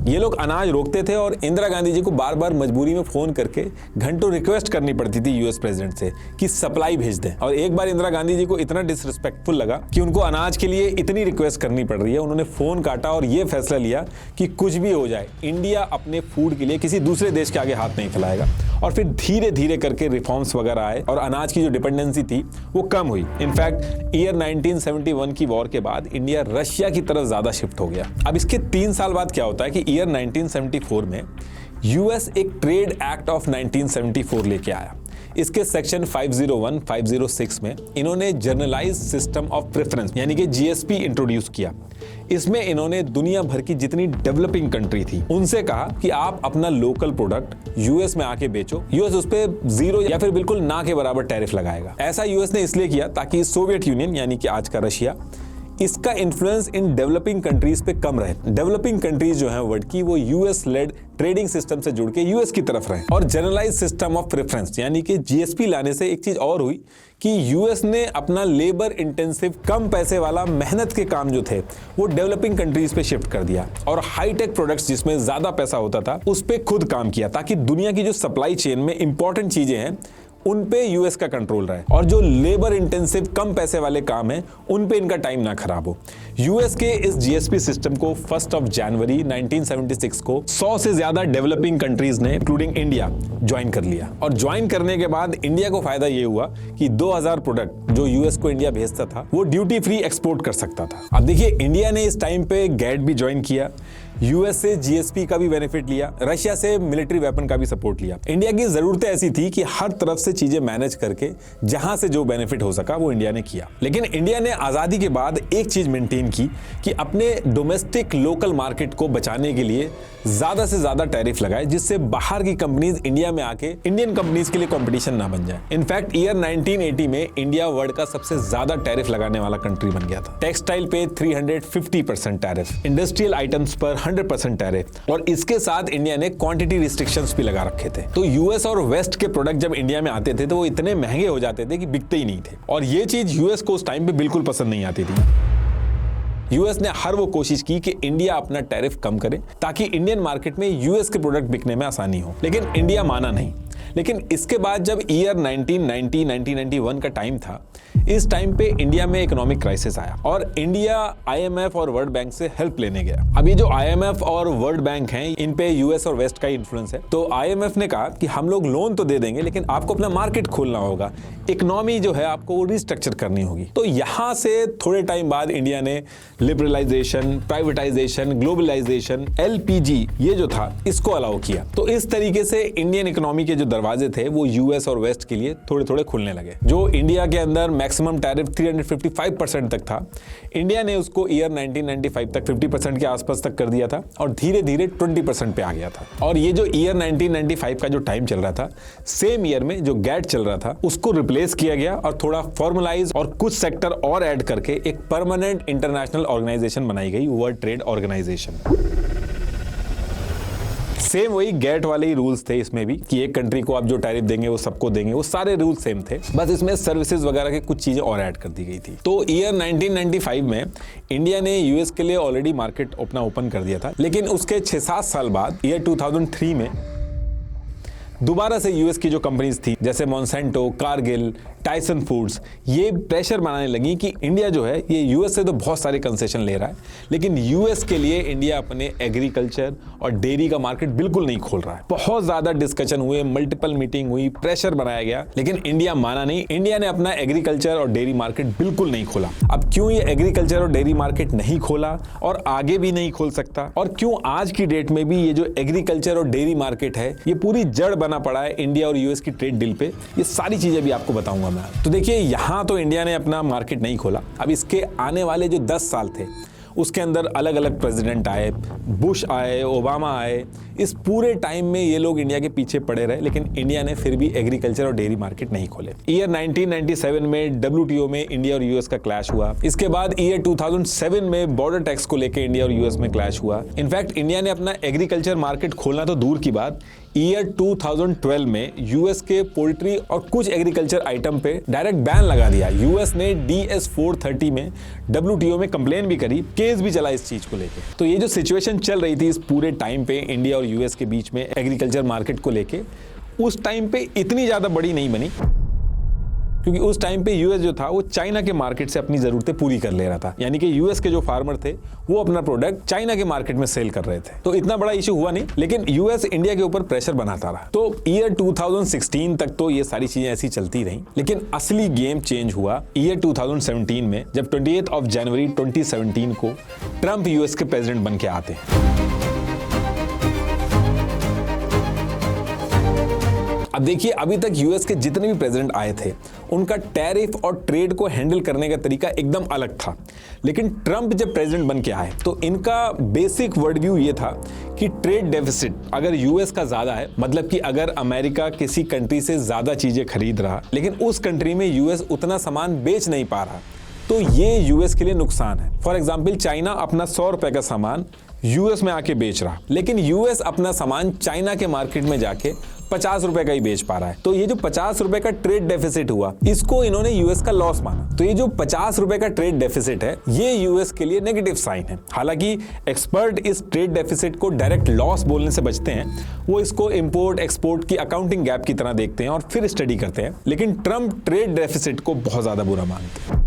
ये लोग अनाज रोकते थे और इंदिरा गांधी जी को बार बार मजबूरी में फोन करके घंटों रिक्वेस्ट करनी पड़ती थी यूएस प्रेसिडेंट से कि सप्लाई भेज दें। और एक बार इंदिरा गांधी जी को इतना डिसरिस्पेक्टफुल लगा कि उनको अनाज के लिए इतनी रिक्वेस्ट करनी पड़ रही है, उन्होंने फोन काटा और ये फैसला लिया कि कुछ भी हो जाए इंडिया अपने फूड के लिए किसी दूसरे देश के आगे हाथ नहीं फैलाएगा। और फिर धीरे धीरे करके रिफॉर्म्स वगैरह आए और अनाज की जो डिपेंडेंसी थी वो कम हुई। इनफैक्ट ईयर 1971 की वॉर के बाद इंडिया रशिया की तरफ ज्यादा शिफ्ट हो गया। अब इसके 3 साल बाद क्या होता है कि ईयर 1974 में यूएस एक ट्रेड एक्ट ऑफ 1974 लेके आया। इसके सेक्शन 501, 506 में इन्होंने जर्नलाइज सिस्टम ऑफ प्रेफरेंस यानी कि जीएसपी इंट्रोड्यूस किया। इसमें इन्होंने दुनिया भर की जितनी डेवलपिंग कंट्री थी उनसे कहा कि आप अपना लोकल प्रोडक्ट यूएस में आके बेचो, यूएस उस पे 0 या फिर बिल्कुल ना के बराबर टैरिफ लगाएगा। ऐसा यूएस ने इसलिए किया ताकि सोवियत यूनियन यानी कि आज का रशिया, इसका इन्फ्लुएंस इन डेवलपिंग कंट्रीज पे कम रहे। डेवलपिंग कंट्रीज जो हैं वर्ल्ड की वो यूएस लेड ट्रेडिंग सिस्टम से जुड़ के यूएस की तरफ रहे। और जनरलाइज सिस्टम ऑफ प्रेफरेंस यानी कि जीएसपी लाने से एक चीज और हुई कि यूएस ने अपना लेबर इंटेंसिव कम पैसे वाला मेहनत के काम जो थे वो डेवलपिंग कंट्रीज पे शिफ्ट कर दिया और हाईटेक प्रोडक्ट्स जिसमें ज्यादा पैसा होता था उस पे खुद काम किया ताकि दुनिया की जो सप्लाई चेन में इंपॉर्टेंट चीजें हैं उन पे यूएस का कंट्रोल रहे और जो लेबर इंटेंसिव कम पैसे वाले काम हैं उन पे इनका टाइम ना खराब हो। यूएस के इस जीएसपी सिस्टम को 1 जनवरी 1976 को 100 से ज्यादा डेवलपिंग कंट्रीज ने इंक्लूडिंग इंडिया ज्वाइन कर लिया। और ज्वाइन करने के बाद इंडिया को फायदा ये हुआ कि 2000 प्रोडक्ट जो यूएस को इंडिया भेजता था वो ड्यूटी फ्री एक्सपोर्ट कर सकता था। अब देखिए इंडिया ने इस टाइम पे गैट भी ज्वाइन किया, यूएस से जीएसपी का भी बेनिफिट लिया, रशिया से मिलिट्री वेपन का भी सपोर्ट लिया। इंडिया की जरूरतें ऐसी थी कि हर तरफ से चीजें मैनेज करके जहां से जो बेनिफिट हो सका वो इंडिया ने किया। लेकिन इंडिया ने आजादी के बाद एक चीज मेंटेन की कि अपने डोमेस्टिक लोकल मार्केट को बचाने के लिए ज्यादा से ज्यादा टैरिफ लगाए जिससे बाहर की कंपनीज इंडिया में आके इंडियन कंपनीज के लिए कंपटीशन ना बन जाए। इनफैक्ट ईयर 1980 में इंडिया वर्ल्ड का सबसे ज्यादा टैरिफ लगाने वाला कंट्री बन गया था। टेक्सटाइल पे 350% टैरिफ, इंडस्ट्रियल आइटम्स पर 100% टैरिफ और इसके साथ इंडिया ने क्वांटिटी रिस्ट्रिक्शंस भी लगा रखे थे। तो यूएस और वेस्ट के प्रोडक्ट जब इंडिया में आते थे तो वो इतने महंगे हो जाते थे कि बिकते ही नहीं थे और ये चीज यूएस को उस टाइम पे बिल्कुल पसंद नहीं आती थी। यूएस ने हर वो कोशिश की कि इंडिया अपना टैरिफ कम करे ताकि इंडियन मार्केट में यूएस के प्रोडक्ट बिकने में आसानी हो, लेकिन इंडिया माना नहीं। लेकिन इसके बाद जब ईयर 1990, 1991 का टाइम था, इस टाइम पे इंडिया में इकोनॉमिक क्राइसिस आया और इंडिया आईएमएफ और वर्ल्ड बैंक से हेल्प लेने गया। अब ये जो आईएमएफ और वर्ल्ड बैंक हैं इन पे यूएस और वेस्ट का इन्फ्लुएंस है। तो आईएमएफ ने कहा कि हम लोग लोन तो दे देंगे लेकिन आपको अपना मार्केट खोलना होगा, इकोनॉमी जो है आपको वो रिस्ट्रक्चर करनी होगी। तो यहां से थोड़े टाइम बाद इंडिया ने लिबरलाइजेशन, प्राइवेटाइजेशन, ग्लोबलाइजेशन, एलपीजी ये जो था इसको अलाउ किया। तो इस तरीके से इंडियन इकोनॉमी के जो दरवाजे थे वो यूएस और वेस्ट के लिए थोड़े थोड़े खुलने लगे। जो इंडिया के अंदर मैक्सिमम टैरिफ 355% तक था, इंडिया ने उसको ईयर 1995 तक 50% के आसपास तक कर दिया था और धीरे धीरे 20% पे आ गया था। और ये जो ईयर 1995 का जो टाइम चल रहा था, सेम ईयर में जो गैट चल रहा था उसको रिप्लेस किया गया और थोड़ा फॉर्मलाइज और कुछ सेक्टर और ऐड करके एक परमानेंट इंटरनेशनल ऑर्गेनाइजेशन बनाई गई, वर्ल्ड ट्रेड ऑर्गेनाइजेशन। सेम वही गैट वाले ही रूल्स थे इसमें भी कि एक कंट्री को आप जो टैरिफ देंगे वो सबको देंगे, वो सारे रूल्स सेम थे, बस इसमें सर्विसेज वगैरह के कुछ चीजें और ऐड कर दी गई थी। तो ईयर 1995 में इंडिया ने यूएस के लिए ऑलरेडी मार्केट अपना ओपन कर दिया था, लेकिन उसके 6-7 साल बाद ईयर 2003 में दोबारा से यूएस की जो कंपनीज थी जैसे मॉन्सेंटो, कारगिल, टाइसन फूड्स, ये प्रेशर बनाने लगी कि इंडिया जो है ये यूएस से तो बहुत सारे कंसेशन ले रहा है लेकिन यूएस के लिए इंडिया अपने एग्रीकल्चर और डेयरी का मार्केट बिल्कुल नहीं खोल रहा है। बहुत ज्यादा डिस्कशन हुए, मल्टीपल मीटिंग हुई, प्रेशर बनाया गया, लेकिन इंडिया माना नहीं। इंडिया ने अपना एग्रीकल्चर और डेयरी मार्केट बिल्कुल नहीं खोला। अब क्यों ये एग्रीकल्चर और डेयरी मार्केट नहीं खोला और आगे भी नहीं खोल सकता, और क्यों आज की डेट में भी ये जो एग्रीकल्चर और डेयरी मार्केट है ये पूरी जड़ बना पड़ा है इंडिया और यूएस की ट्रेड डील पे, ये सारी चीजें भी आपको बताऊंगा मैं। तो देखिए यहां तो इंडिया ने अपना मार्केट नहीं खोला। अब इसके आने वाले जो 10 साल थे उसके अंदर अलग अलग प्रेसिडेंट आए, बुश आए, ओबामा आए। इस पूरे टाइम में ये लोग इंडिया के पीछे पड़े रहे, लेकिन इंडिया ने फिर भी एग्रीकल्चर और डेयरी मार्केट नहीं खोले। ईयर 1997 में WTO में इंडिया और यूएस का क्लैश हुआ। इसके बाद ईयर 2007 में बॉर्डर टैक्स को लेकर इंडिया और यूएस में क्लैश हुआ। इनफैक्ट इंडिया ने अपना एग्रीकल्चर मार्केट खोलना तो दूर की बात, ईयर 2012 में यूएस के पोल्ट्री और कुछ एग्रीकल्चर आइटम पे डायरेक्ट बैन लगा दिया। यूएस ने DS 430 में WTO में कंप्लेन भी करी, केस भी चला इस चीज को लेके। तो ये जो सिचुएशन चल रही थी इस पूरे टाइम पे इंडिया और यूएस के बीच में एग्रीकल्चर मार्केट को लेके, उस टाइम पे इतनी ज्यादा बड़ी नहीं बनी, क्योंकि उस टाइम पे यूएस जो था वो चाइना के मार्केट से अपनी जरूरतें पूरी कर ले रहा था। यानी कि यूएस के जो फार्मर थे वो अपना प्रोडक्ट चाइना के मार्केट में सेल कर रहे थे। तो इतना बड़ा इशू हुआ नहीं, लेकिन यूएस इंडिया के ऊपर प्रेशर बनाता रहा। तो ईयर 2016 तक तो ये सारी चीजें ऐसी चलती रहीं, लेकिन असली गेम चेंज हुआ ईयर 2017 में, जब 28 जनवरी 2017 को ट्रंप यूएस के प्रेसिडेंट बन के आते हैं। अब देखिए, अभी तक यूएस के जितने भी प्रेसिडेंट आए थे उनका टैरिफ और ट्रेड को हैंडल करने का तरीका एकदम अलग था। लेकिन ट्रंप जब प्रेसिडेंट बन के आए तो इनका बेसिक वर्ड व्यू ये था कि ट्रेड डेफिसिट अगर यूएस का ज्यादा है, मतलब कि अगर अमेरिका किसी कंट्री से ज्यादा चीजें खरीद रहा लेकिन उस कंट्री में यूएस उतना सामान बेच नहीं पा रहा, तो ये यूएस के लिए नुकसान है। फॉर एग्जाम्पल, चाइना अपना 100 रुपए का सामान यूएस में आके बेच रहा, लेकिन यूएस अपना सामान चाइना के मार्केट में जाके 50 रुपए का ही बेच पा रहा है। तो ये जो 50 रुपए का ट्रेड डेफिसिट हुआ, इसको इन्होंने यूएस का लॉस माना। तो ये जो 50 रुपए का ट्रेड डेफिसिट है, ये यूएस के लिए नेगेटिव साइन है। हालांकि एक्सपर्ट इस ट्रेड डेफिसिट को डायरेक्ट लॉस बोलने से बचते हैं, वो इसको इंपोर्ट एक्सपोर्ट की अकाउंटिंग गैप की तरह देखते हैं और फिर स्टडी करते हैं। लेकिन ट्रंप ट्रेड डेफिसिट को बहुत ज्यादा बुरा मानते हैं।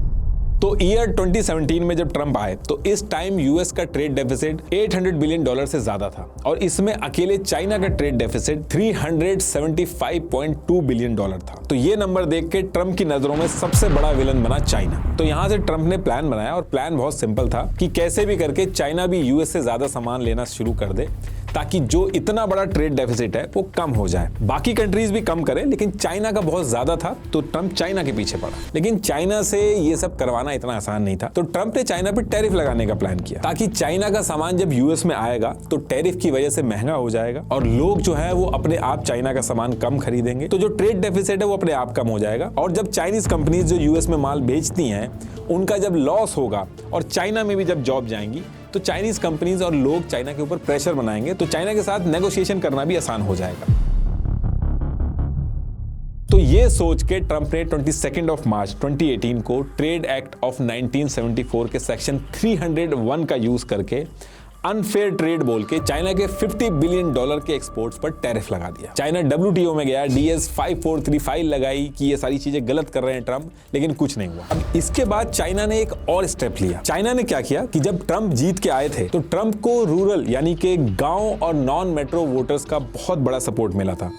तो ईयर 2017 में जब ट्रंप आए तो इस टाइम यूएस का ट्रेड डेफिसिट $800 बिलियन से ज्यादा था, और इसमें अकेले चाइना का ट्रेड डेफिसिट $375.2 बिलियन था। तो ये नंबर देख के ट्रंप की नजरों में सबसे बड़ा विलन बना चाइना। तो यहां से ट्रंप ने प्लान बनाया, और प्लान बहुत सिंपल था कि कैसे भी करके चाइना भी यूएस से ज्यादा सामान लेना शुरू कर दे, ताकि जो इतना बड़ा ट्रेड डेफिसिट है वो कम हो जाए। बाकी कंट्रीज भी कम करें, लेकिन चाइना का बहुत ज्यादा था, तो ट्रंप चाइना के पीछे पड़ा। लेकिन चाइना से ये सब करवाना इतना आसान नहीं था, तो ट्रंप ने चाइना पे टैरिफ लगाने का प्लान किया, ताकि चाइना का सामान जब यूएस में आएगा तो टैरिफ की वजह से महंगा हो जाएगा और लोग जो है वो अपने आप चाइना का सामान कम खरीदेंगे। तो जो ट्रेड डेफिसिट है वो अपने आप कम हो जाएगा, और जब चाइनीज कंपनीज जो यूएस में माल बेचती हैं उनका जब लॉस होगा और चाइना में भी जब जॉब जाएंगी, तो चाइनीज कंपनीज और लोग चाइना के ऊपर प्रेशर बनाएंगे, तो चाइना के साथ नेगोशिएशन करना भी आसान हो जाएगा। तो ये सोच के ट्रंप ने 22 मार्च 2018 को ट्रेड एक्ट ऑफ 1974 के सेक्शन 301 का यूज करके अनफेयर ट्रेड बोल के चाइना के $50 बिलियन के एक्सपोर्ट्स पर टैरिफ लगा दिया। चाइना WTO में गया, DS 5435 फाइल लगाई कि ये सारी चीजें गलत कर रहे हैं ट्रंप, लेकिन कुछ नहीं हुआ। अब इसके बाद चाइना ने एक और स्टेप लिया। चाइना ने क्या किया कि जब ट्रंप जीत के आए थे तो ट्रंप को रूरल यानी कि गांव और नॉन मेट्रो वोटर्स का बहुत बड़ा सपोर्ट मिला था।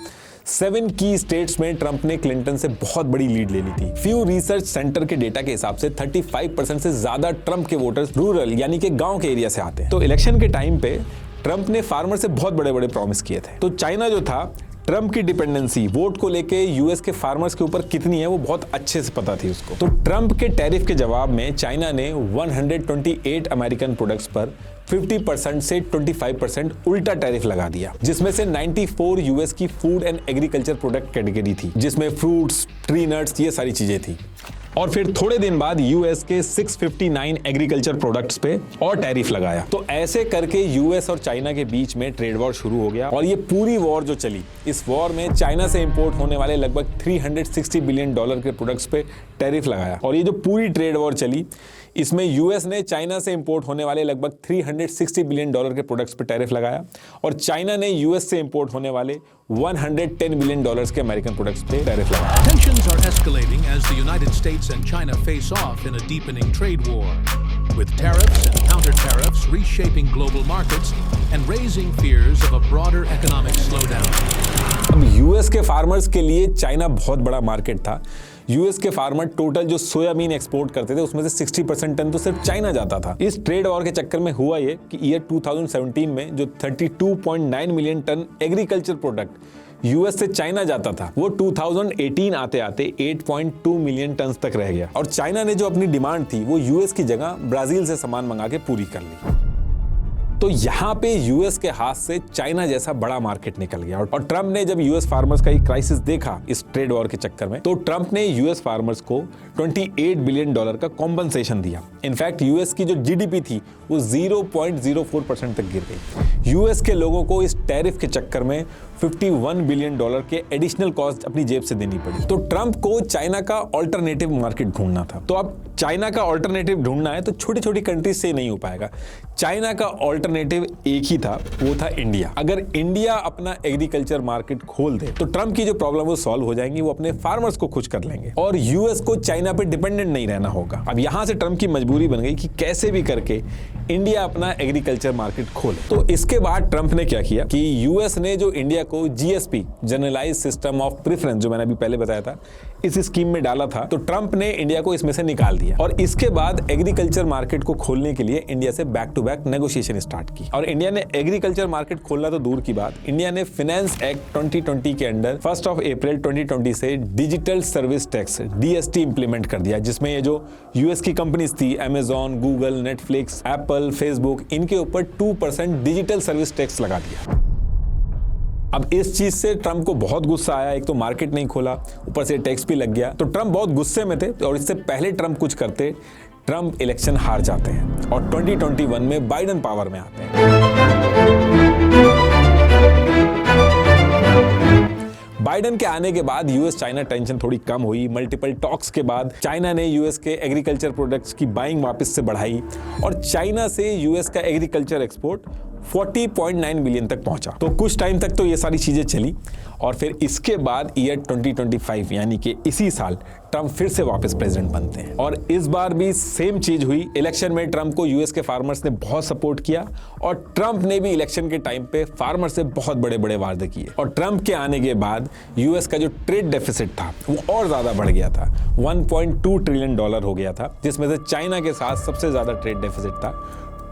7 की स्टेट्स में ट्रंप ने क्लिंटन से बहुत बड़ी लीड ले ली थी। फ्यू रिसर्च सेंटर के डेटा के हिसाब से 35% से ज्यादा ट्रंप के वोटर्स रूरल यानी कि गांव के एरिया से आते हैं। तो इलेक्शन के टाइम पे ट्रंप ने फार्मर से बहुत बड़े बड़े प्रॉमिस किए थे। तो चाइना जो था, ट्रंप की डिपेंडेंसी वोट को लेके यूएस के फार्मर्स के ऊपर कितनी है वो बहुत अच्छे से पता थी उसको। तो ट्रंप के टैरिफ के जवाब में चाइना ने 128 अमेरिकन प्रोडक्ट्स पर 50% से 25% उल्टा टैरिफ लगा दिया, जिसमें से 94 यूएस की food and agriculture product category थी, जिसमें फ्रूट्स, ट्री नट्स, ये सारी चीजें थी। और फिर थोड़े दिन बाद यूएस के 659 एग्रीकल्चर प्रोडक्ट्स पे और टैरिफ लगाया। तो ऐसे करके यूएस और चाइना के बीच में ट्रेड वॉर शुरू हो गया, और ये पूरी वॉर जो चली, इस वॉर में चाइना से इंपोर्ट होने वाले लगभग $360 बिलियन के प्रोडक्ट्स पे टैरिफ लगाया। और ये जो पूरी ट्रेड वॉर चली, इसमें यूएस ने चाइना से इंपोर्ट होने वाले लगभग $360 बिलियन के प्रोडक्ट्स पे टैरिफ लगाया, और चाइना ने यूएस से इंपोर्ट होने वाले $110 बिलियन के अमेरिकन प्रोडक्ट्स पे टैरिफ लगाया। Tensions are escalating as the United States and China face off in a deepening trade war, with tariffs and counter-tariffs reshaping global markets and raising fears of a broader economic slowdown. अब यूएस के फार्मर्स के लिए चाइना बहुत बड़ा मार्केट था। यूएस के फार्मर टोटल जो सोयाबीन एक्सपोर्ट करते थे उसमें से 60% टन तो सिर्फ चाइना जाता था। इस ट्रेड वॉर के चक्कर में हुआ ये कि ईयर 2017 में जो 32.9 million ton agriculture product US से चाइना जाता था वो 2018 आते आते 8.2 मिलियन टन तक रह गया और चाइना ने जो अपनी डिमांड थी वो यूएस की जगह ब्राजील से सामान मंगा के पूरी कर ली। तो यहाँ पे यूएस के हाथ से चाइना जैसा बड़ा मार्केट निकल गया और ट्रम्प ने जब यूएस फार्मर्स का एक क्राइसिस देखा इस ट्रेड वॉर के चक्कर में, तो ट्रम्प ने यूएस फार्मर्स को $28 बिलियन का कॉम्पनसेशन दिया। इनफैक्ट यूएस की जो जीडीपी थी वो 0.04% तक गिर गई। यूएस के लोगों को इस टैरिफ के चक्कर में $51 बिलियन के एडिशनल कॉस्ट अपनी जेब से देनी पड़ी। तो ट्रम्प को चाइना का ऑल्टरनेटिव मार्केट ढूंढना था। तो अब चाइना का ऑल्टरनेटिव ढूंढना है तो छोटी छोटी कंट्रीज से नहीं हो पाएगा। चाइना का ऑल्टरनेटिव एक ही था, वो था इंडिया। अगर इंडिया अपना एग्रीकल्चर मार्केट खोल दे तो ट्रम्प की जो प्रॉब्लम वो सॉल्व हो जाएंगी, वो अपने फार्मर्स को खुश कर लेंगे और यूएस को चाइना पे डिपेंडेंट नहीं रहना होगा। अब यहां से ट्रम्प की मजबूरी बन गई कि कैसे भी करके इंडिया अपना एग्रीकल्चर मार्केट खोले। तो इसके बाद ट्रम्प ने क्या किया कि यूएस ने जो इंडिया को GSP, generalize system of preference, जो मैंने अभी पहले बताया था, इस स्कीम में डाला था, तो ट्रम्प ने इंडिया को इसमें से निकाल दिया और इसके बाद एग्रीकल्चर मार्केट को खोलने के लिए इंडिया से back to back negotiation start की। और इंडिया ने एग्रीकल्चर मार्केट खोलना तो दूर की बात, इंडिया ने फाइनेंस एक्ट 2020 के अंडर 1 अप्रैल 2020 से digital service tax DST implement कर दिया, जिसमें ये जो यूएस की कंपनीज थी, Amazon, Google, Netflix, Apple, Facebook, इनके ऊपर 2% डिजिटल सर्विस टैक्स लगा दिया। अब इस चीज से ट्रम्प को बहुत गुस्सा आया। एक तो मार्केट नहीं खोला, ऊपर से टैक्स भी लग गया, तो ट्रम्प बहुत गुस्से में थे और इससे पहले ट्रम्प कुछ करते, ट्रम्प इलेक्शन हार जाते हैं और 2021 में बाइडेन पावर में आते हैं। बाइडेन के आने के बाद यूएस चाइना टेंशन थोड़ी कम हुई। मल्टीपल टॉक्स के बाद चाइना ने यूएस के एग्रीकल्चर प्रोडक्ट्स की बाइंग वापस से बढ़ाई और चाइना से यूएस का एग्रीकल्चर एक्सपोर्ट 40.9 बिलियन तक पहुंचा। तो कुछ टाइम तक तो ये सारी चीजें चली और फिर इसके बाद ईयर 2025 यानी कि इसी साल ट्रम्प फिर से वापस प्रेसिडेंट बनते हैं और इस बार भी सेम चीज हुई। इलेक्शन में ट्रम्प को यूएस के फार्मर्स ने बहुत सपोर्ट किया और ट्रम्प ने भी इलेक्शन के टाइम पे फार्मर से बहुत बड़े बड़े वादे किए और ट्रम्प के आने के बाद यूएस का जो ट्रेड डेफिसिट था वो और ज्यादा बढ़ गया था, $1.2 ट्रिलियन हो गया था, जिसमें से चाइना के साथ सबसे ज्यादा ट्रेड डेफिसिट था,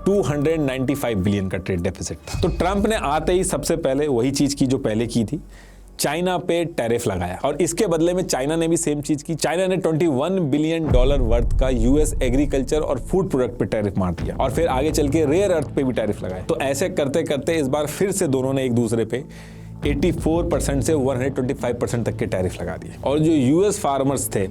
295 बिलियन का ट्रेड डेफिसिट था। तो ट्रम्प ने आते ही सबसे पहले वही चीज की जो पहले की थी, चाइना पे टैरिफ लगाया और इसके बदले में चाइना ने भी सेम चीज की। चाइना ने $21 बिलियन वर्थ का यूएस एग्रीकल्चर और फूड प्रोडक्ट पे टैरिफ मार दिया और फिर आगे चल के रेयर अर्थ पे भी टैरिफ लगाया। तो ऐसे करते करते इस बार फिर से दोनों ने एक दूसरे पे 84% से 125% तक के टैरिफ लगा दिए और जो यूएस फार्मर्स थे,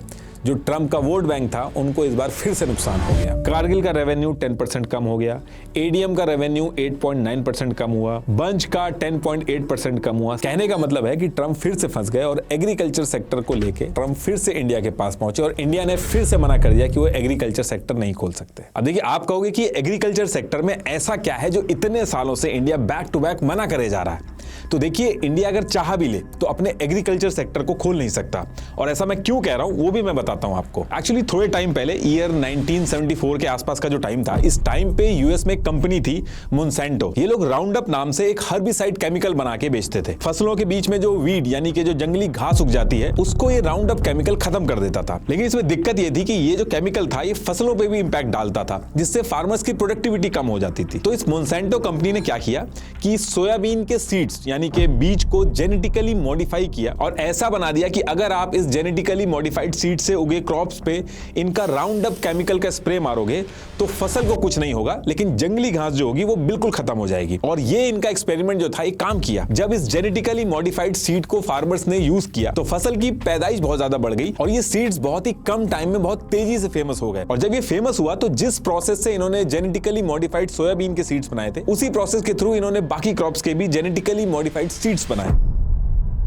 जो ट्रम्प का वोट बैंक था, उनको इस बार फिर से नुकसान हो गया। कारगिल का रेवेन्यू 10% कम हो गया, एडीएम का रेवेन्यू 8.9% कम हुआ, बंच का 10.8% कम हुआ। कहने का मतलब है कि ट्रम्प फिर से फंस गए और एग्रीकल्चर सेक्टर को लेके ट्रम्प फिर से इंडिया के पास पहुंचे और इंडिया ने फिर से मना कर दिया कि वो एग्रीकल्चर सेक्टर नहीं खोल सकते। अब देखिए, आप कहोगे कि एग्रीकल्चर सेक्टर में ऐसा क्या है जो इतने सालों से इंडिया बैक टू बैक मना करे जा रहा है। तो देखिए, इंडिया अगर चाह भी ले तो अपने एग्रीकल्चर सेक्टर को खोल नहीं सकता और ऐसा मैं क्यों कह रहा हूं वो भी मैं बताता हूं आपको। एक्चुअली थोड़े टाइम पहले, ईयर 1974 के आसपास का जो टाइम था, इस टाइम पे यूएस में एक कंपनी थी मोनसेंटो। ये लोग राउंड अप नाम से एक हर्बिसाइड केमिकल बना के बेचते थे। फसलों के बीच में जो वीड यानी कि जो जंगली घास उग जाती है, उसको ये राउंड अप केमिकल खत्म कर देता था। लेकिन इसमें दिक्कत ये थी कि ये जो केमिकल था ये फसलों पे भी इंपैक्ट डालता था, जिससे फार्मर्स की प्रोडक्टिविटी कम हो जाती थी। तो इस मोनसेंटो कंपनी ने क्या किया कि सोयाबीन के सीड्स यानी कि बीज को जेनेटिकली मॉडिफाई किया और ऐसा बना दिया कि अगर आप इस जेनेटिकली मॉडिफाइड सीड से उगे क्रॉप्स पे इनका राउंड अप केमिकल का स्प्रे मारोगे तो फसल को कुछ नहीं होगा, लेकिन जंगली घास जो होगी वो बिल्कुल खत्म हो जाएगी। और ये इनका एक्सपेरिमेंट जो था, ये काम किया। जब इस जेनेटिकली मॉडिफाइड सीड को फार्मर्स ने यूज किया तो फसल की पैदाइश बहुत ज्यादा बढ़ गई और ये सीड्स बहुत ही कम टाइम में बहुत तेजी से फेमस हो गए। और जब ये फेमस हुआ तो जिस प्रोसेस से इन्होंने जेनेटिकली मॉडिफाइड सोयाबीन के सीड्स बनाए थे, उसी प्रोसेस के थ्रू इन्होंने बाकी क्रॉप्स के भी जेनेटिकली मॉडिफाइड सीड्स बनाए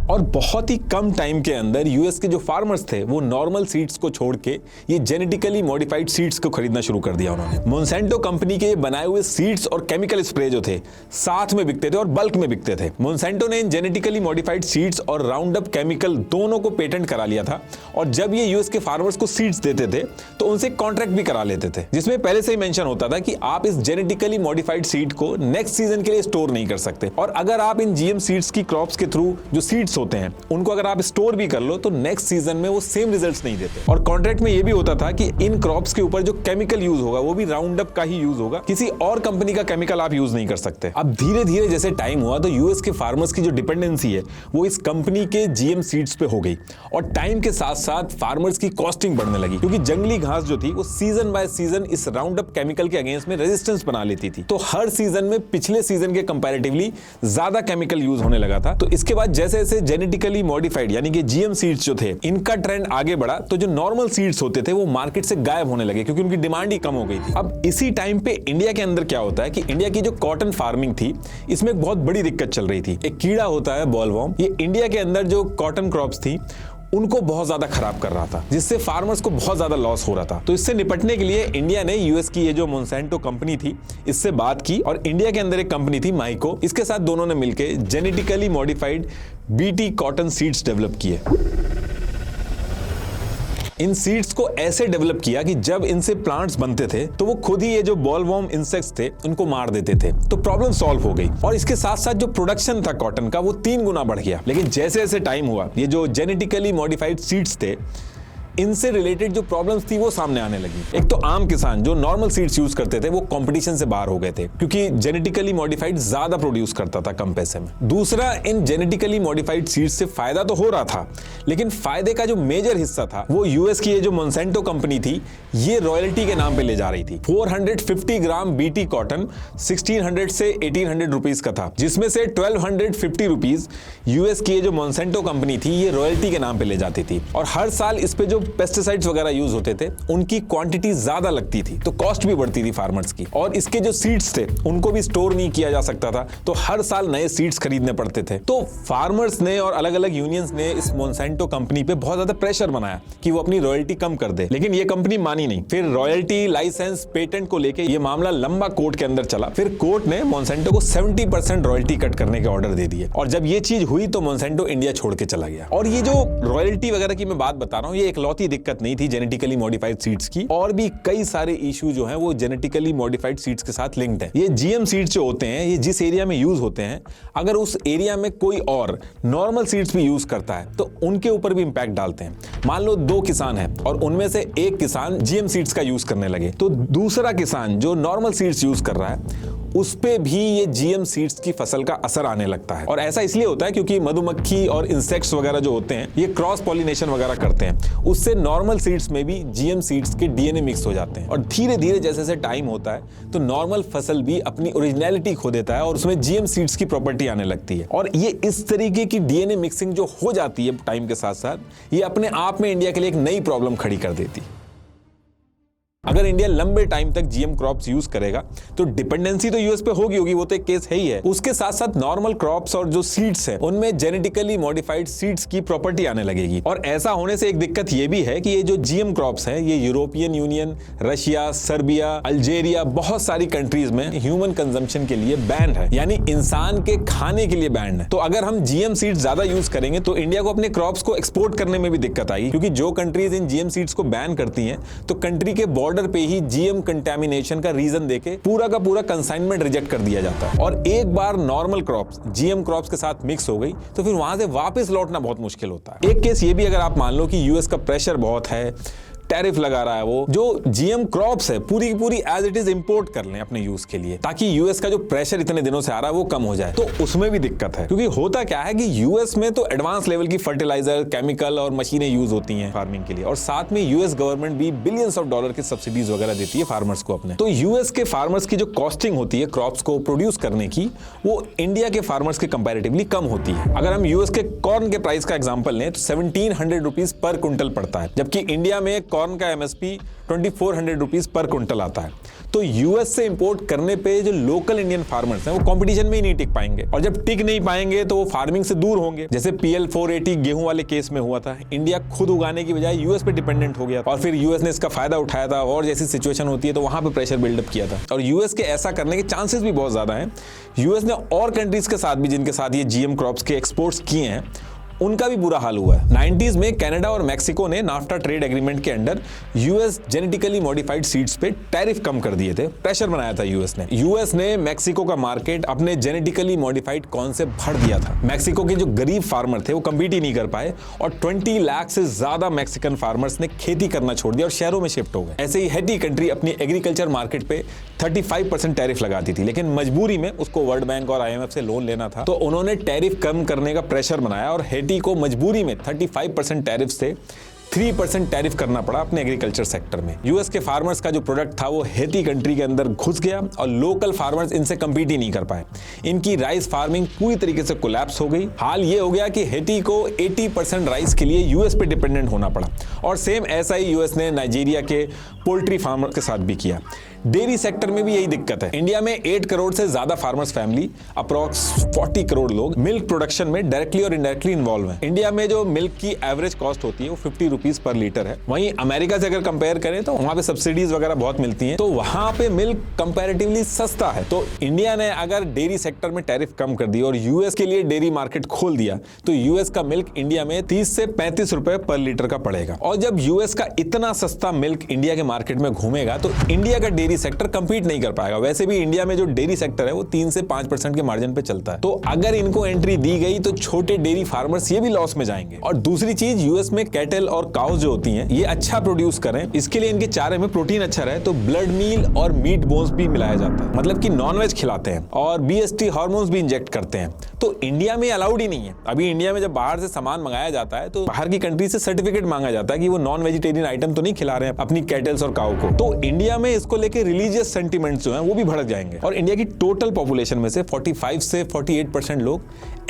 और बहुत ही कम टाइम के अंदर यूएस के जो फार्मर्स थे वो नॉर्मल सीड्स को छोड़ के ये जेनेटिकली मॉडिफाइड सीड्स को खरीदना शुरू कर दिया उन्होंने। मोनसेंटो कंपनी के बनाए हुए सीड्स और केमिकल स्प्रे जो थे साथ में बिकते थे और बल्क में बिकते थे। मोनसेंटो ने इन जेनेटिकली मॉडिफाइड सीड्स और राउंड अप केमिकल दोनों को पेटेंट करा लिया था और जब ये यूएस के फार्मर्स को सीड्स देते थे तो उनसे कॉन्ट्रैक्ट भी करा लेते थे, जिसमें पहले से ही मेंशन होता था कि आप इस जेनेटिकली मॉडिफाइड सीड को नेक्स्ट सीजन के लिए स्टोर नहीं कर सकते और अगर आप इन जीएम सीड्स की क्रॉप्स के थ्रू जो सीड्स सीड्स होते हैं उनको अगर आप स्टोर भी कर लो तो नेक्स्ट सीजन में वो सेम रिजल्ट्स नहीं देते। और कॉन्ट्रैक्ट में ये भी होता था कि इन क्रॉप्स के ऊपर जो केमिकल यूज होगा वो भी राउंड अप का ही यूज होगा, किसी और कंपनी का केमिकल आप यूज नहीं कर सकते। अब धीरे धीरे जैसे टाइम हुआ तो यूएस के फार्मर्स की जो डिपेंडेंसी है वो इस कंपनी के जीएम सीड्स पे हो गई और टाइम के साथ साथ फार्मर्स की कॉस्टिंग बढ़ने लगी, क्योंकि जंगली घास जो थी वो सीजन बाय सीजन इस राउंड अप केमिकल के अगेंस्ट में रेजिस्टेंस बना लेती थी। तो हर सीजन में पिछले सीजन के कंपैरेटिवली ज्यादा केमिकल यूज होने लगा था। तो इसके बाद जैसे जैसे जेनेटिकली मॉडिफाइड यानी कि जीएम सीड्स जो थे इनका ट्रेंड आगे बढ़ा तो जो नॉर्मल सीड्स होते थे वो मार्केट से गायब होने लगे, क्योंकि उनकी डिमांड ही कम हो गई थी। अब इसी टाइम पे इंडिया के अंदर क्या होता है कि इंडिया की जो कॉटन फार्मिंग थी इसमें एक बहुत बड़ी दिक्कत चल रही थी। एक कीड़ा होता है बॉलवॉर्म, ये इंडिया के अंदर जो कॉटन क्रॉप्स थी उनको बहुत ज्यादा खराब कर रहा था, जिससे फार्मर्स को बहुत ज्यादा लॉस हो रहा था। तो इससे निपटने के लिए इंडिया ने यूएस की ये जो मोंसेंटो कंपनी थी इससे बात की और इंडिया के अंदर एक कंपनी थी माइको, इसके साथ दोनों ने मिलकर genetically modified BT cotton seeds develop किए। इन सीड्स को ऐसे डेवलप किया कि जब इनसे प्लांट्स बनते थे तो वो खुद ही ये जो बॉलवॉर्म इंसेक्ट्स थे उनको मार देते थे। तो प्रॉब्लम सॉल्व हो गई और इसके साथ साथ जो प्रोडक्शन था कॉटन का वो 3 गुना बढ़ गया। लेकिन जैसे जैसे टाइम हुआ ये जो जेनेटिकली मॉडिफाइड सीड्स थे इनसे रिलेटेड जो प्रॉब्लम्स थी वो सामने आने लगी। एक तो आम किसान जो नॉर्मल सीड्स यूज करते थे वो कंपटीशन से बाहर हो गए थे, क्योंकि जेनेटिकली मॉडिफाइड ज्यादा प्रोड्यूस करता था कम पैसे में। दूसरा, इन जेनेटिकली मॉडिफाइड सीड्स से फायदा तो हो रहा था, लेकिन फायदे का जो मेजर हिस्सा था वो यूएस की ये जो मोंसेंटो कंपनी थी ये रॉयल्टी के नाम पे ले जा रही थी। 450 ग्राम बीटी कॉटन 1600 से 1800 रुपीज का था, जिसमें से 1250 रुपीज यूएस की ये जो मोंसेंटो कंपनी थी ये रॉयल्टी के नाम पे ले जाती थी। और हर साल इस पे जो पेस्टिसाइड्स वगैरह यूज होते थे उनकी क्वांटिटी ज्यादा लगती थी, तो कॉस्ट भी बढ़ती थी फार्मर्स की। और इसके जो सीड्स थे उनको भी स्टोर नहीं किया जा सकता था, तो हर साल नए सीड्स खरीदने पड़ते थे। तो फार्मर्स ने और अलग अलग यूनियंस ने इस मोंसेंटो कंपनी पे बहुत ज्यादा प्रेशर बनाया कि वो अपनी रॉयल्टी कम कर दे, लेकिन ये कंपनी मानी नहीं। फिर रॉयल्टी, लाइसेंस, पेटेंट को लेकर ये मामला लंबा कोर्ट के अंदर चला। फिर कोर्ट ने मोंसेंटो को 70% रॉयल्टी कट करने के ऑर्डर दे दिए और जब ये चीज हुई तो मोंसेंटो इंडिया छोड़ के चला गया। और ये जो रॉयल्टी वगैरह की मैं बात बता रहा हूँ ये इकलौती दिक्कत नहीं थी जेनेटिकली मॉडिफाइड सीड्स की, और भी कई सारे इशू जो हैं वो जेनेटिकली मॉडिफाइड सीड्स के साथ लिंक्ड है। ये जीएम सीड्स जो होते हैं ये जिस एरिया में यूज होते हैं अगर उस एरिया में कोई और नॉर्मल सीड्स भी यूज करता है तो उनके ऊपर भी इंपैक्ट डालते हैं। मान लो 2 किसान हैं और उनमें से एक किसान जीएम सीड्स का यूज करने लगे तो दूसरा किसान जो नॉर्मल सीड्स यूज कर रहा है उस पे भी ये जीएम सीड्स की फसल का असर आने लगता है। और ऐसा इसलिए होता है क्योंकि मधुमक्खी और इंसेक्ट्स वगैरह जो होते हैं ये क्रॉस पॉलिनेशन वगैरह करते हैं, उससे नॉर्मल सीड्स में भी जीएम सीड्स के डीएनए मिक्स हो जाते हैं और धीरे धीरे जैसे जैसे टाइम होता है तो नॉर्मल फसल भी अपनी ओरिजिनलिटी खो देता है और उसमें जीएम सीड्स की प्रॉपर्टी आने लगती है। और ये इस तरीके की डीएनए मिक्सिंग जो हो जाती है टाइम के साथ साथ ये अपने आप में इंडिया के लिए एक नई प्रॉब्लम खड़ी कर देती है। अगर इंडिया लंबे टाइम तक जीएम क्रॉप्स यूज करेगा तो डिपेंडेंसी तो यूएस पे होगी वो तो एक केस है ही है। उसके साथ साथ नॉर्मल क्रॉप्स और जो सीड्स हैं उनमें जेनेटिकली मॉडिफाइड सीड्स की प्रॉपर्टी आने लगेगी। और ऐसा होने से एक दिक्कत ये भी है कि ये जो जीएम क्रॉप्स हैं ये European union, Russia, Serbia, Algeria, बहुत सारी कंट्रीज में ह्यूमन कंजम्पशन के लिए बैन है, यानी इंसान के खाने के लिए बैन है। तो अगर हम जीएम सीड्स ज्यादा यूज करेंगे तो इंडिया को अपने क्रॉप्स को एक्सपोर्ट करने में भी दिक्कत आएगी, क्योंकि जो कंट्रीज इन जीएम सीड्स को बैन करती हैं तो कंट्री के बॉर्डर पे ही जीएम कंटामिनेशन का रीजन देके पूरा का पूरा कंसाइनमेंट रिजेक्ट कर दिया जाता है। और एक बार नॉर्मल क्रॉप्स जीएम क्रॉप्स के साथ मिक्स हो गई तो फिर वहां से वापस लौटना बहुत मुश्किल होता है। एक केस ये भी अगर आप मान लो कि यूएस का प्रेशर बहुत है, टैरिफ लगा रहा है, वो जो जीएम क्रॉप्स है पूरी की पूरी एज इट इज इंपोर्ट कर लें अपने यूज के लिए, ताकि यूएस का जो प्रेशर इतने दिनों से आ रहा है वो कम हो जाए, तो उसमें भी दिक्कत है। क्योंकि होता क्या है कि यूएस में तो एडवांस लेवल की फर्टिलाइजर, केमिकल और मशीनें यूज होती हैं फार्मिंग के लिए, और साथ में यूएस गवर्नमेंट भी बिलियंस ऑफ डॉलर की सब्सिडीज वगैरह देती है फार्मर्स को अपने। तो यूएस के फार्मर्स की जो कॉस्टिंग होती है क्रॉप्स को प्रोड्यूस करने की वो इंडिया के फार्मर्स के कंपैरेटिवली कम होती है। अगर हम यूएस के कॉर्न के प्राइस का एग्जांपल लें तो 1700 रुपीज पर क्विंटल पड़ता है, जबकि इंडिया में कॉर्न का एमएसपी 2400 रुपीज पर क्विंटल आता है। तो यूएस से इंपोर्ट करने पे जो लोकल इंडियन फार्मर्स हैं वो कंपटीशन में ही नहीं टिक पाएंगे, और जब टिक नहीं पाएंगे तो वो फार्मिंग से दूर होंगे। जैसे PL 480 गेहूं वाले केस में हुआ था, इंडिया खुद उगाने की बजाय यूएस पे डिपेंडेंट हो गया और फिर यूएस ने इसका फायदा उठाया था, और जैसी सिचुएशन होती है तो वहां पे प्रेशर बिल्डअप किया था। और यूएस के ऐसा करने के चांसेस भी बहुत ज्यादा हैं। यूएस ने और कंट्रीज के साथ भी जिनके साथ ये जीएम क्रॉप्स के एक्सपोर्ट्स किए हैं उनका भी बुरा हाल हुआ है। 90s में कनाडा और मैक्सिको ने नाफ्टा ट्रेड एग्रीमेंट के under US genetically modified seeds पे टैरिफ कम कर दिए थे, प्रेशर बनाया था यूएस ने मैक्सिको का मार्केट अपने जेनेटिकली मॉडिफाइड कॉर्न से भर दिया था। मैक्सिको के जो गरीब फार्मर थे वो कम्पीट ही नहीं कर पाए और 20 लाख से ज्यादा मैक्सिकन फार्मर्स ने खेती करना छोड़ दिया और शहरों में शिफ्ट हो गए। ऐसे ही हैटी कंट्री अपनी एग्रीकल्चर मार्केट पे 35% टैरिफ लगाती थी, लेकिन मजबूरी में उसको वर्ल्ड बैंक और आईएमएफ से लोन लेना था, तो उन्होंने टैरिफ कम करने का प्रेशर बनाया और हैटी को मजबूरी में 35% टैरिफ से 3% टैरिफ करना पड़ा अपने एग्रीकल्चर सेक्टर में। यूएस के फार्मर्स का जो प्रोडक्ट था वो हैती कंट्री के अंदर घुस गया और लोकल फार्मर्स इनसे कम्पीट ही नहीं कर पाए। इनकी राइस फार्मिंग पूरी तरीके से कोलैप्स हो गई। हाल ये हो गया कि हैती को 80% राइस के लिए यूएस पे डिपेंडेंट होना पड़ा और सेम ऐसा ही यूएस ने नाइजीरिया के पोल्ट्री फार्मर के साथ भी किया। डेयरी सेक्टर में भी यही दिक्कत है। इंडिया में 8 करोड़ से ज्यादा फार्मर्स फैमिली, अप्रॉक्स 40 करोड़ लोग मिल्क प्रोडक्शन में डायरेक्टली और इनडायरेक्टली इन्वॉल्व हैं। इंडिया में जो मिल्क की एवरेज कॉस्ट होती है वो 50 रुपीज पर लीटर है। वहीं अमेरिका से अगर कंपेयर करें तो वहां पे सब्सिडीज वगैरह बहुत मिलती हैं, तो वहां पे मिल्क कंपैरेटिवली सस्ता है। तो इंडिया ने अगर डेयरी सेक्टर में टैरिफ कम कर दी और यूएस के लिए डेयरी मार्केट खोल दिया तो यूएस का मिल्क इंडिया में 30 से 35 रुपए पर लीटर का पड़ेगा। और जब यूएस का इतना सस्ता मिल्क इंडिया के मार्केट में घूमेगा तो इंडिया का डेयरी सेक्टर कंपीट नहीं कर पाएगा। वैसे भी इंडिया में जो डेयरी सेक्टर है वो 3 से 5% के मार्जिन पे चलता है, तो अगर इनको एंट्री दी गई तो छोटे डेयरी फार्मर्स ये भी लॉस में जाएंगे। और दूसरी चीज, यूएस में कैटल और काउज जो होती हैं ये अच्छा प्रोड्यूस करें, इसके लिए इनके चारे में प्रोटीन अच्छा रहे तो ब्लड मील और मीट बोन्स भी मिलाया जाता है, मतलब कि नॉनवेज खिलाते हैं और बीएसटी हार्मोन्स भी इंजेक्ट करते हैं। तो इंडिया में अलाउड ही नहीं है। अभी इंडिया में जब बाहर से सामान मंगाया जाता है तो बाहर की कंट्री से सर्टिफिकेट मांगा जाता है कि वो नॉन वेजिटेरियन आइटम तो नहीं खिला रहे हैं अपनी कैटल्स और काउ को। तो इंडिया में इसको लेके रिलीजियस सेंटिमेंट्स जो हैं वो भी भड़क जाएंगे। और इंडिया की टोटल पॉपुलेशन में से 45 से 48% लोग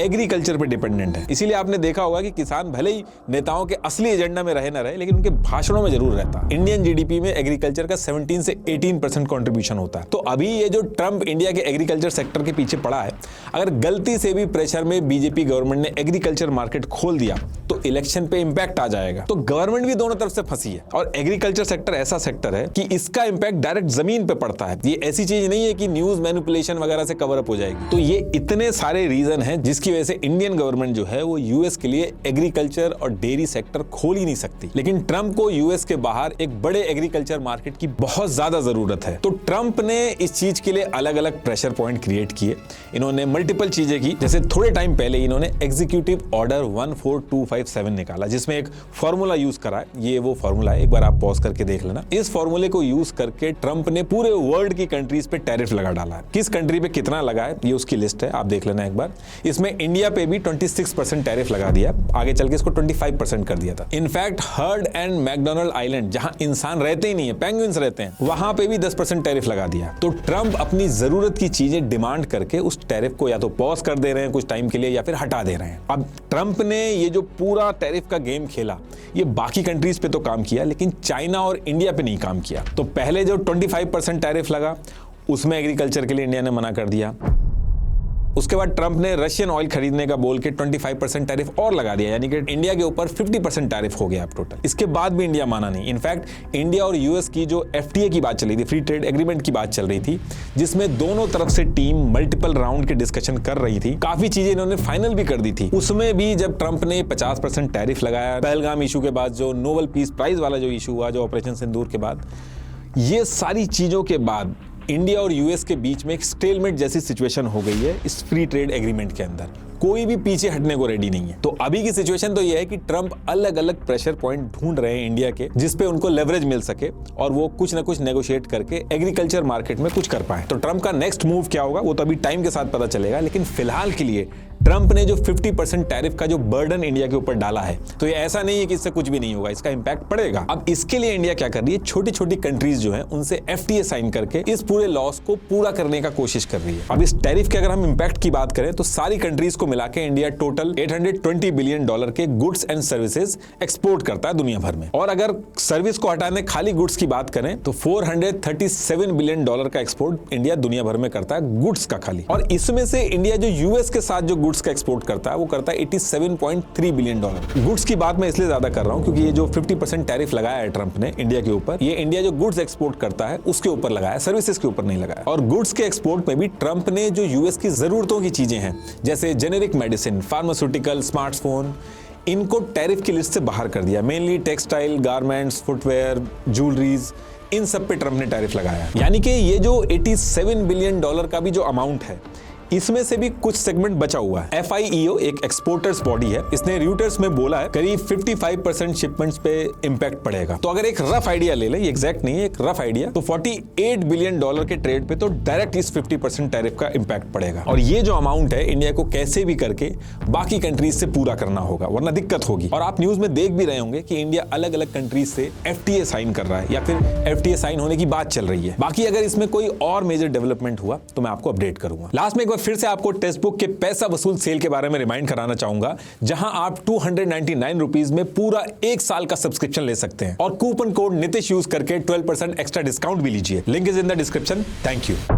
एग्रीकल्चर पे डिपेंडेंट है। इसीलिए आपने देखा होगा कि किसान भले ही नेताओं के असली एजेंडा में रहे ना रहे, लेकिन उनके भाषणों में जरूर रहता है। इंडियन जीडीपी में एग्रीकल्चर का 17 से 18% कंट्रीब्यूशन होता है। तो अभी ये जो ट्रंप इंडिया के एग्रीकल्चर सेक्टर के पीछे पड़ा है, अगर गलती से भी प्रेशर में बीजेपी गवर्नमेंट ने एग्रीकल्चर मार्केट खोल दिया तो इलेक्शन पे इंपैक्ट आ जाएगा। तो गवर्नमेंट भी दोनों तरफ से फंसी है और एग्रीकल्चर सेक्टर ऐसा सेक्टर है कि इसका इंपैक्ट डायरेक्ट जमीन पे पड़ता है। ये ऐसी चीज नहीं है कि न्यूज मैनिपुलेशन वगैरह से कवर अप हो जाएगी। तो ये इतने सारे रीजन हैं जिसकी वजह से इंडियन गवर्नमेंट जो है वो यूएस के लिए एग्रीकल्चर और डेयरी सेक्टर खोल ही नहीं सकती। लेकिन ट्रंप को यूएस के बाहर एक बड़े एग्रीकल्चर मार्केट की बहुत ज्यादा जरूरत है। तो ट्रंप ने इस चीज के लिए अलग अलग प्रेशर पॉइंट क्रिएट किए। इन्होंने मल्टीपल चीजें की, जैसे थोड़े टाइम पहले इन्होंने एग्जीक्यूटिव ऑर्डर 14257 निकाला जिसमें एक फॉर्मूला यूज करा है। ये वो फॉर्मूला है, एक बार आप पॉज करके देख लेना। इस फॉर्मूले को यूज करके ट्रंप ने पूरे वर्ल्ड की कंट्रीज पे टैरिफ लगा डाला है। किस कंट्री पे कितना लगा है ये उसकी लिस्ट है, आप देख लेना एक बार। इसमें इंडिया पे भी 26% टैरिफ लगा दिया, आगे चल के इसको 25% कर दिया था। In fact heard and McDonald island जहां इंसान रहते ही नहीं है, पेंगुइन्स रहते हैं, वहां पे भी 10% टैरिफ लगा दिया। तो ट्रंप अपनी जरूरत की चीजें डिमांड करके उस टैरिफ को या तो पॉज कर दे रहे हैं कुछ टाइम के लिए या फिर हटा दे रहे हैं। अब ट्रंप ने ये जो पूरा टैरिफ का गेम खेला ये बाकी कंट्रीज पे तो काम किया लेकिन चाइना और इंडिया पे नहीं काम किया। तो पहले जो 25% टैरिफ लगा उसमें एग्रीकल्चर के लिए इंडिया ने मना कर दिया। उसके बाद ट्रंप ने रशियन ऑयल खरीदने का बोल के 25% टैरिफ और लगा दिया, यानी कि इंडिया के ऊपर 50% टैरिफ हो गया अब टोटल। इसके बाद भी इंडिया माना नहीं। इनफैक्ट इंडिया और यूएस की जो एफटीए की बात चल रही थी, फ्री ट्रेड एग्रीमेंट की बात चल रही थी, जिसमें दोनों तरफ से टीम मल्टीपल राउंड के डिस्कशन कर रही थी, काफी चीजें इन्होंने फाइनल भी कर दी थी। उसमें भी जब ट्रंप ने 50% टैरिफ लगाया, पहलगाम इशू के बाद जो नोबेल पीस प्राइज वाला जो इशू हुआ, जो ऑपरेशन सिंदूर के बाद, ये सारी चीजों के बाद इंडिया और यूएस के बीच में एक स्टेलमेट जैसी सिचुएशन हो गई है इस फ्री ट्रेड एग्रीमेंट के अंदर। कोई भी पीछे हटने को रेडी नहीं है। तो अभी की सिचुएशन तो ये है कि ट्रंप अलग अलग प्रेशर पॉइंट ढूंढ रहे हैं इंडिया के, जिसपे उनको लेवरेज मिल सके और वो कुछ ना कुछ नेगोशिएट करके एग्रीकल्चर मार्केट में कुछ कर पाए। तो ट्रंप का नेक्स्ट मूव क्या होगा वो तो अभी टाइम के साथ पता चलेगा, लेकिन फिलहाल के लिए ट्रंप ने जो 50% टैरिफ का जो बर्डन इंडिया के ऊपर डाला है, तो ये ऐसा नहीं है कि इससे कुछ भी नहीं होगा, इसका इंपैक्ट पड़ेगा। अब इसके लिए इंडिया क्या कर रही है, छोटी छोटी कंट्रीज जो है उनसे एफटीए साइन करके इस पूरे लॉस को पूरा करने का कोशिश कर रही है। अब इस टैरिफ के अगर हम इंपैक्ट की बात करें तो सारी कंट्रीज को मिला के इंडिया टोटल $820 बिलियन के गुड्स एंड सर्विसेज एक्सपोर्ट करता है दुनिया भर में। और अगर सर्विस को हटाने खाली गुड्स की बात करें तो $437 बिलियन का एक्सपोर्ट इंडिया दुनिया भर में करता है गुड्स का खाली। और इसमें से इंडिया जो यूएस के साथ जो गुड्स का एक्सपोर्ट करता है वो करता है $87.3 बिलियन। गुड्स की बात मैं इसलिए ज्यादा कर रहा हूं क्योंकि ये जो 50% टैरिफ लगाया है ट्रंप ने इंडिया के ऊपर, ये इंडिया जो गुड्स एक्सपोर्ट करता है उसके ऊपर लगाया, सर्विसेज के ऊपर नहीं लगाया। और गुड्स के एक्सपोर्ट में भी ट्रंप ने जो यूएस की जरूरतों की चीजें हैं जैसे जेनेरिक मेडिसिन, फार्मास्यूटिकल, स्मार्टफोन, इनको टैरिफ की लिस्ट से बाहर कर दिया। Mainly textile, garments, footwear, jewelleries, इन सब पे ट्रंप ने टैरिफ लगाया। यानी कि ये जो $87 बिलियन का भी जो अमाउंट है इसमें से भी कुछ सेगमेंट बचा हुआ है। FIEO एक एक्सपोर्टर्स बॉडी है, इसने रियूटर्स में बोला है करीब 55% शिपमेंट्स पे इंपैक्ट पड़ेगा। तो अगर एक रफ आइडिया ले ले, एग्जैक्ट नहीं है, एक रफ आइडिया, तो $48 बिलियन के ट्रेड पे तो डायरेक्ट इस 50% टैरिफ का इंपैक्ट पड़ेगा। और ये जो अमाउंट है इंडिया को कैसे भी करके बाकी कंट्रीज से पूरा करना होगा वरना दिक्कत होगी। और आप न्यूज में देख भी रहे होंगे कि इंडिया अलग अलग कंट्रीज से FTA साइन कर रहा है या फिर FTA साइन होने की बात चल रही है। बाकी अगर इसमें कोई और मेजर डेवलपमेंट हुआ तो मैं आपको अपडेट करूंगा। लास्ट में एक बार फिर से आपको टेक्स्ट बुक के पैसा वसूल सेल के बारे में रिमाइंड कराना चाहूंगा, जहां आप 299 रुपीज में पूरा 1 साल का सब्सक्रिप्शन ले सकते हैं और कूपन कोड नितिश यूज करके 12% एक्स्ट्रा डिस्काउंट भी लीजिए। Link is in the description. Thank you.